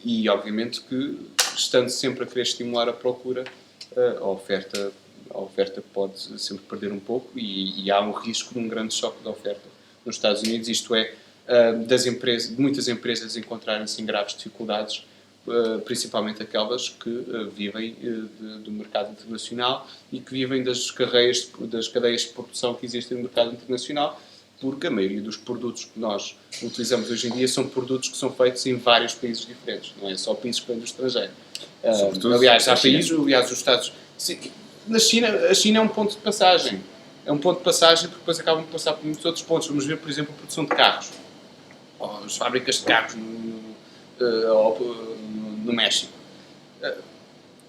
E obviamente que, estando sempre a querer estimular a procura, a oferta pode sempre perder um pouco e há um risco de um grande choque de oferta nos Estados Unidos, isto é, de muitas empresas encontrarem-se em graves dificuldades, principalmente aquelas que vivem do mercado internacional e que vivem das cadeias de produção que existem no mercado internacional, porque a maioria dos produtos que nós utilizamos hoje em dia são produtos que são feitos em vários países diferentes, não é só países que vêm do estrangeiro. Aliás, há países, os Estados... Na China, a China é um ponto de passagem. É um ponto de passagem porque depois acabam de passar por muitos outros pontos. Vamos ver, por exemplo, a produção de carros. Ou as fábricas de carros no México.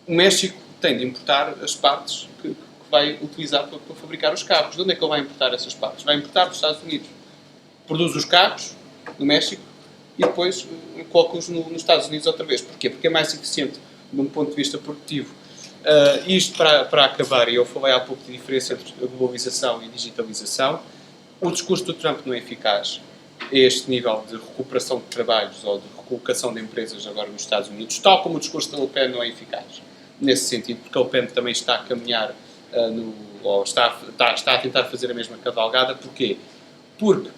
O México tem de importar as partes que vai utilizar para fabricar os carros. De onde é que ele vai importar essas partes? Vai importar dos Estados Unidos. Produz os carros no México e depois coloca-os nos Estados Unidos outra vez. Porquê? Porque é mais eficiente de um ponto de vista produtivo. Isto para acabar, e eu falei há pouco de diferença entre a globalização e a digitalização, o discurso do Trump não é eficaz a este nível de recuperação de trabalhos ou de recolocação de empresas agora nos Estados Unidos, tal como o discurso da Le Pen não é eficaz nesse sentido, porque a Le Pen também está a caminhar ou está a tentar fazer a mesma cavalgada. Porquê? Porque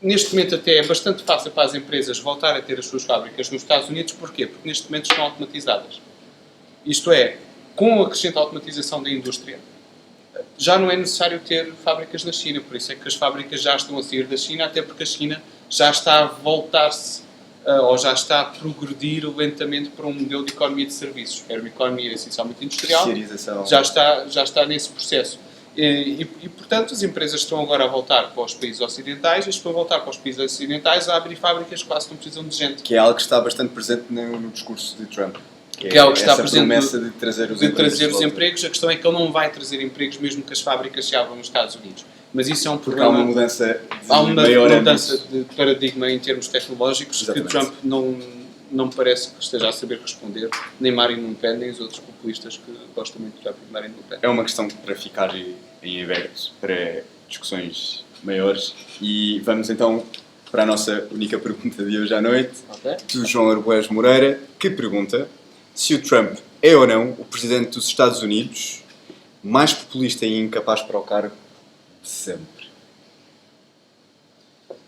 neste momento até é bastante fácil para as empresas voltar a ter as suas fábricas nos Estados Unidos. Porquê? Porque neste momento estão automatizadas. Isto é, com a crescente automatização da indústria, já não é necessário ter fábricas na China. Por isso é que as fábricas já estão a sair da China, até porque a China já está a voltar-se, ou já está a progredir lentamente para um modelo de economia de serviços. Era uma economia essencialmente industrial, já está nesse processo. E, portanto, as empresas estão agora a voltar para os países ocidentais, e estão a voltar para os países ocidentais a abrir fábricas que quase não precisam de gente. Que é algo que está bastante presente no discurso de Trump. Que é algo que está presente de trazer os empregos. A questão é que ele não vai trazer empregos mesmo que as fábricas se abram nos Estados Unidos. Mas isso é um porque problema. Há uma mudança de paradigma em termos tecnológicos. Exatamente. Que Trump não parece que esteja a saber responder, nem Marine Le Pen, nem os outros populistas que gostam muito de Trump e Marine Le Pen. É uma questão para ficar em aberto para discussões maiores. E vamos então para a nossa única pergunta de hoje à noite, do João Arguelles Moreira, que pergunta se o Trump é ou não o presidente dos Estados Unidos mais populista e incapaz para o cargo de sempre.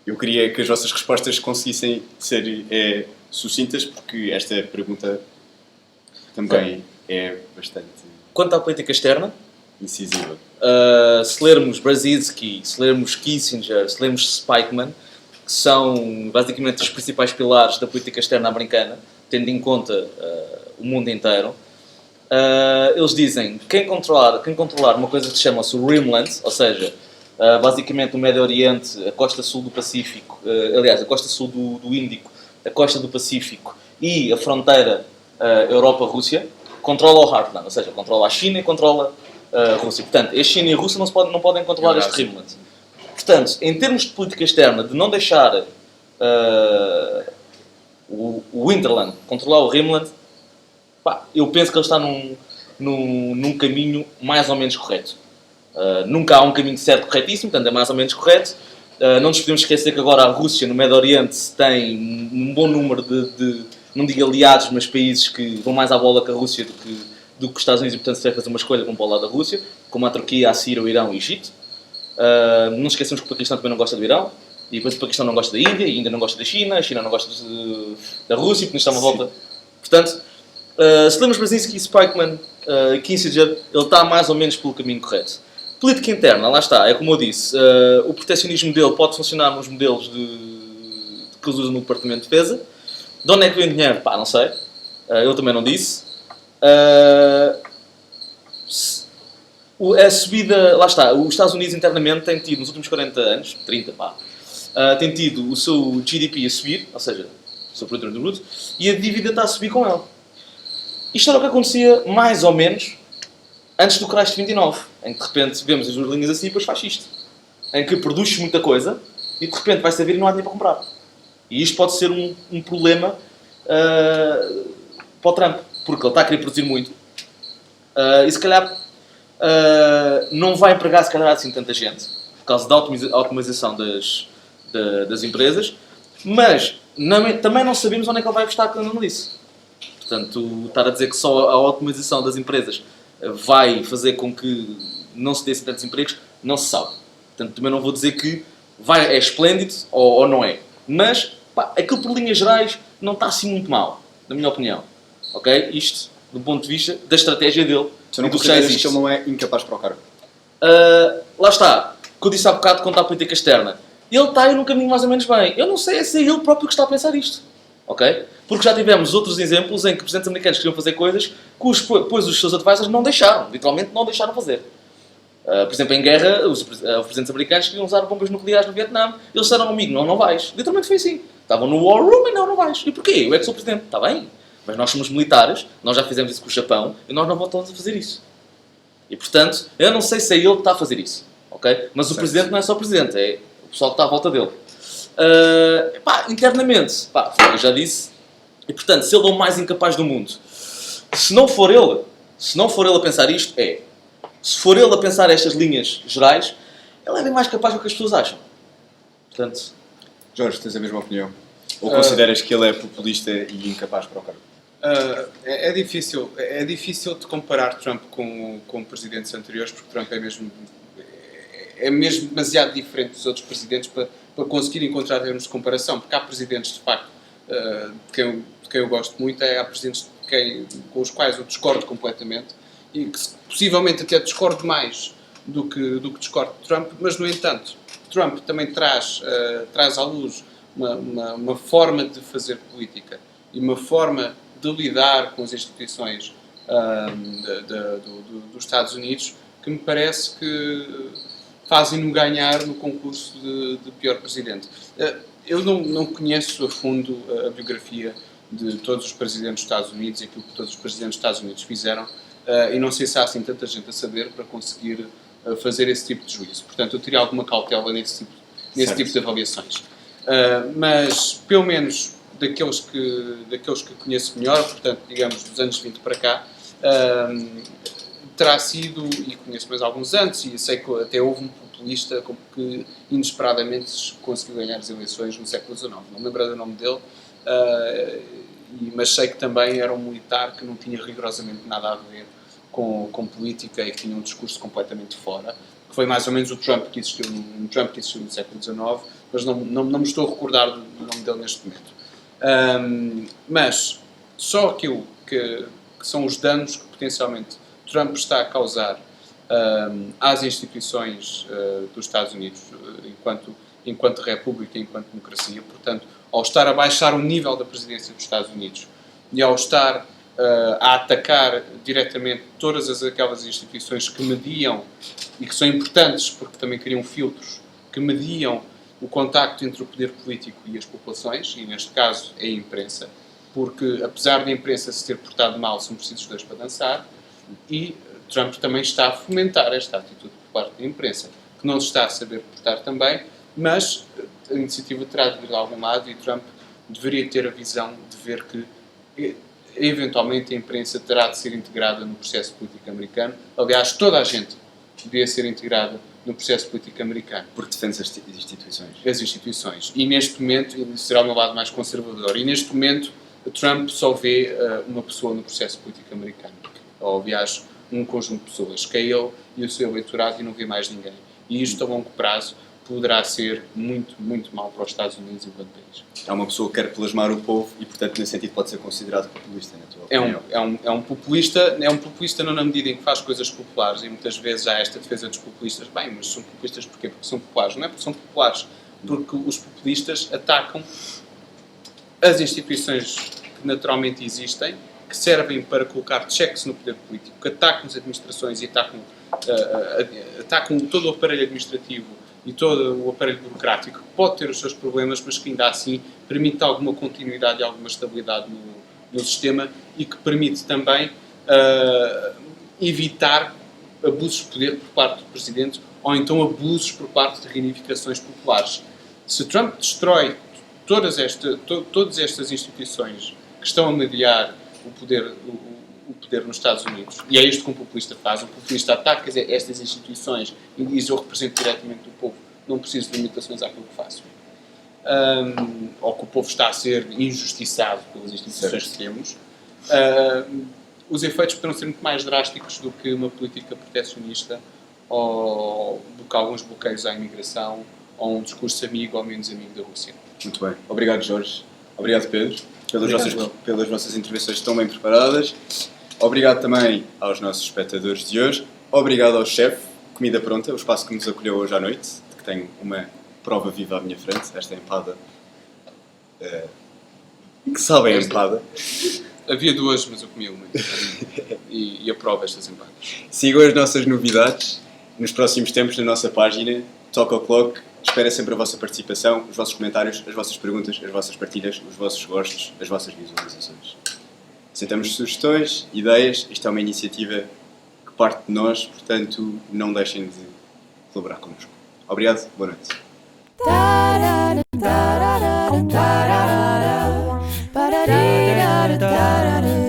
Eu queria que as vossas respostas conseguissem ser sucintas, porque esta pergunta também é bastante... Quanto à política externa, incisiva. Se lermos Brzezinski, se lermos Kissinger, se lermos Spykman, que são basicamente os principais pilares da política externa americana, tendo em conta o mundo inteiro, eles dizem que quem controlar uma coisa que se chama-se o Rimland, ou seja, basicamente o Médio Oriente, a costa sul do Pacífico, aliás, a costa sul do Índico, a costa do Pacífico e a fronteira Europa-Rússia, controla o Heartland, ou seja, controla a China e controla a Rússia. Portanto, a China e a Rússia não podem controlar este Rimland. Portanto, em termos de política externa, de não deixar o Hinterland controlar o Rimland, eu penso que ele está num caminho mais ou menos correto. Nunca há um caminho certo corretíssimo, portanto é mais ou menos correto. Não nos podemos esquecer que agora a Rússia no Médio Oriente tem um bom número de não digo aliados, mas países que vão mais à bola com a Rússia do que os Estados Unidos, e portanto se deve fazer uma escolha, vão para o lado da Rússia, como a Turquia, a Síria, o Irão e o Egito. Não nos esquecemos que o Paquistão também não gosta do Irão, e depois o Paquistão não gosta da Índia, e a Índia não gosta da China, a China não gosta da Rússia, porque nos está uma volta. Portanto, se lemos Brzezinski, Spykman, Kissinger, ele está mais ou menos pelo caminho correto. Política interna, lá está, é como eu disse, o proteccionismo dele pode funcionar nos modelos que eles usam no Departamento de Defesa. De onde é que vem o dinheiro? Não sei. Eu também não disse. A subida, lá está, os Estados Unidos internamente têm tido, nos últimos 40 anos, 30, têm tido o seu GDP a subir, ou seja, o seu produto bruto, e a dívida está a subir com ele. Isto era o que acontecia, mais ou menos, antes do crash de 29, em que de repente vemos as duas linhas assim e depois faz isto. Em que produz muita coisa, e de repente vai-se a ver e não há dinheiro para comprar. E isto pode ser um problema para o Trump, porque ele está a querer produzir muito e se calhar não vai empregar se calhar assim tanta gente, por causa da automatização das empresas, mas também não sabemos onde é que ele vai apostar quando nisso. Portanto, estar a dizer que só a automatização das empresas vai fazer com que não se dêem tantos empregos, não se sabe. Portanto, também não vou dizer que é esplêndido ou não é. Mas, pá, aquilo por linhas gerais não está assim muito mal, na minha opinião. Ok? Isto, do ponto de vista da estratégia dele Tu não e do que já consideras existe. que ele não é incapaz para o cargo? Lá está, o que eu disse há bocado quanto à política externa. Ele está aí num caminho mais ou menos bem. Eu não sei se é ele próprio que está a pensar isto. Ok? Porque já tivemos outros exemplos em que presidentes americanos queriam fazer coisas que depois os seus advisors não deixaram. Literalmente não deixaram fazer. Por exemplo, em guerra, os presidentes americanos queriam usar bombas nucleares no Vietnã. Eles disseram, amigo, não vais. Literalmente foi assim. Estavam no War Room e não vais. E porquê? Eu é que sou presidente. Está bem. Mas nós somos militares, nós já fizemos isso com o Japão e nós não voltamos a fazer isso. E portanto, eu não sei se é ele que está a fazer isso. Ok? Mas o presidente não é só o presidente, é o pessoal que está à volta dele. Internamente, eu já disse. E portanto, se ele é o mais incapaz do mundo, se não for ele a pensar isto, se for ele a pensar estas linhas gerais, ele é bem mais capaz do que as pessoas acham. Portanto, Jorge, tens a mesma opinião? Ou consideras que ele é populista e incapaz para o cargo? É difícil de comparar Trump com presidentes anteriores, porque Trump é mesmo demasiado diferente dos outros presidentes para conseguir encontrar termos de comparação, porque há presidentes, de facto, de quem eu gosto muito, há presidentes com os quais eu discordo completamente, e que possivelmente até discordo mais do que discordo de Trump, mas, no entanto, Trump também traz à luz uma forma de fazer política e uma forma de lidar com as instituições dos Estados Unidos que me parece que fazem-no ganhar no concurso de pior presidente. Eu não conheço a fundo a biografia de todos os presidentes dos Estados Unidos e aquilo que todos os presidentes dos Estados Unidos fizeram, e não sei se há assim tanta gente a saber para conseguir fazer esse tipo de juízo. Portanto, eu teria alguma cautela nesse tipo de avaliações. Mas, pelo menos, daqueles que conheço melhor, portanto, digamos, dos anos 20 para cá, terá sido, e conheço mais alguns antes, e sei que até houve um populista que inesperadamente conseguiu ganhar as eleições no século XIX. Não me lembro do nome dele, mas sei que também era um militar que não tinha rigorosamente nada a ver com política e que tinha um discurso completamente fora, que foi mais ou menos o Trump que existiu no século XIX, mas não me estou a recordar do nome dele neste momento. Mas só aquilo que são os danos que potencialmente Trump está a causar às instituições dos Estados Unidos enquanto república, enquanto democracia, portanto, ao estar a baixar o nível da presidência dos Estados Unidos e ao estar a atacar diretamente todas aquelas instituições que mediam e que são importantes porque também criam filtros que mediam o contacto entre o poder político e as populações, e neste caso é a imprensa, porque apesar da imprensa se ter portado mal, são precisos dois para dançar, e Trump também está a fomentar esta atitude por parte da imprensa, que não se está a saber portar também, mas a iniciativa terá de vir de algum lado e Trump deveria ter a visão de ver que eventualmente a imprensa terá de ser integrada no processo político americano. Aliás, toda a gente devia ser integrada no processo político americano. Porque defende as instituições. As instituições. E neste momento, ele será o meu lado mais conservador, e neste momento Trump só vê uma pessoa no processo político americano. Ou, aliás, um conjunto de pessoas, que é ele e o seu eleitorado, e não vê mais ninguém. E isto, a longo prazo, poderá ser muito, muito mal para os Estados Unidos enquanto país. É uma pessoa que quer plasmar o povo e, portanto, nesse sentido pode ser considerado populista, na tua opinião. É um populista não na medida em que faz coisas populares, e muitas vezes há esta defesa dos populistas. Bem, mas são populistas porquê? Porque são populares. Não é porque são populares, porque os populistas atacam as instituições que naturalmente existem, que servem para colocar cheques no poder político, que atacam as administrações e atacam todo o aparelho administrativo e todo o aparelho burocrático, que pode ter os seus problemas, mas que ainda assim permite alguma continuidade e alguma estabilidade no sistema, e que permite também evitar abusos de poder por parte do Presidente, ou então abusos por parte de reivindicações populares. Se Trump destrói todas estas instituições que estão a mediar o poder nos Estados Unidos, e é isto que um populista faz, um populista ataca estas instituições e diz: eu represento diretamente o povo, não preciso de limitações àquilo que faço. Ou que o povo está a ser injustiçado pelas instituições que temos. Os efeitos poderão ser muito mais drásticos do que uma política protecionista ou do que alguns bloqueios à imigração ou um discurso amigo ou menos amigo da Rússia. Muito bem. Obrigado, Jorge. Obrigado, Pedro, pelas vossas intervenções tão bem preparadas. Obrigado também aos nossos espectadores de hoje. Obrigado ao chefe, Comida Pronta, o espaço que nos acolheu hoje à noite, que tenho uma prova viva à minha frente, esta empada, que sabe a empada. Havia duas, mas eu comi uma. E aprovo estas empadas. Sigam as nossas novidades nos próximos tempos na nossa página Talk O'Clock. Espero sempre a vossa participação, os vossos comentários, as vossas perguntas, as vossas partilhas, os vossos gostos, as vossas visualizações. Aceitamos sugestões, ideias. Isto é uma iniciativa que parte de nós, portanto, não deixem de colaborar connosco. Obrigado, boa noite. Da da da da da da da da da da da da da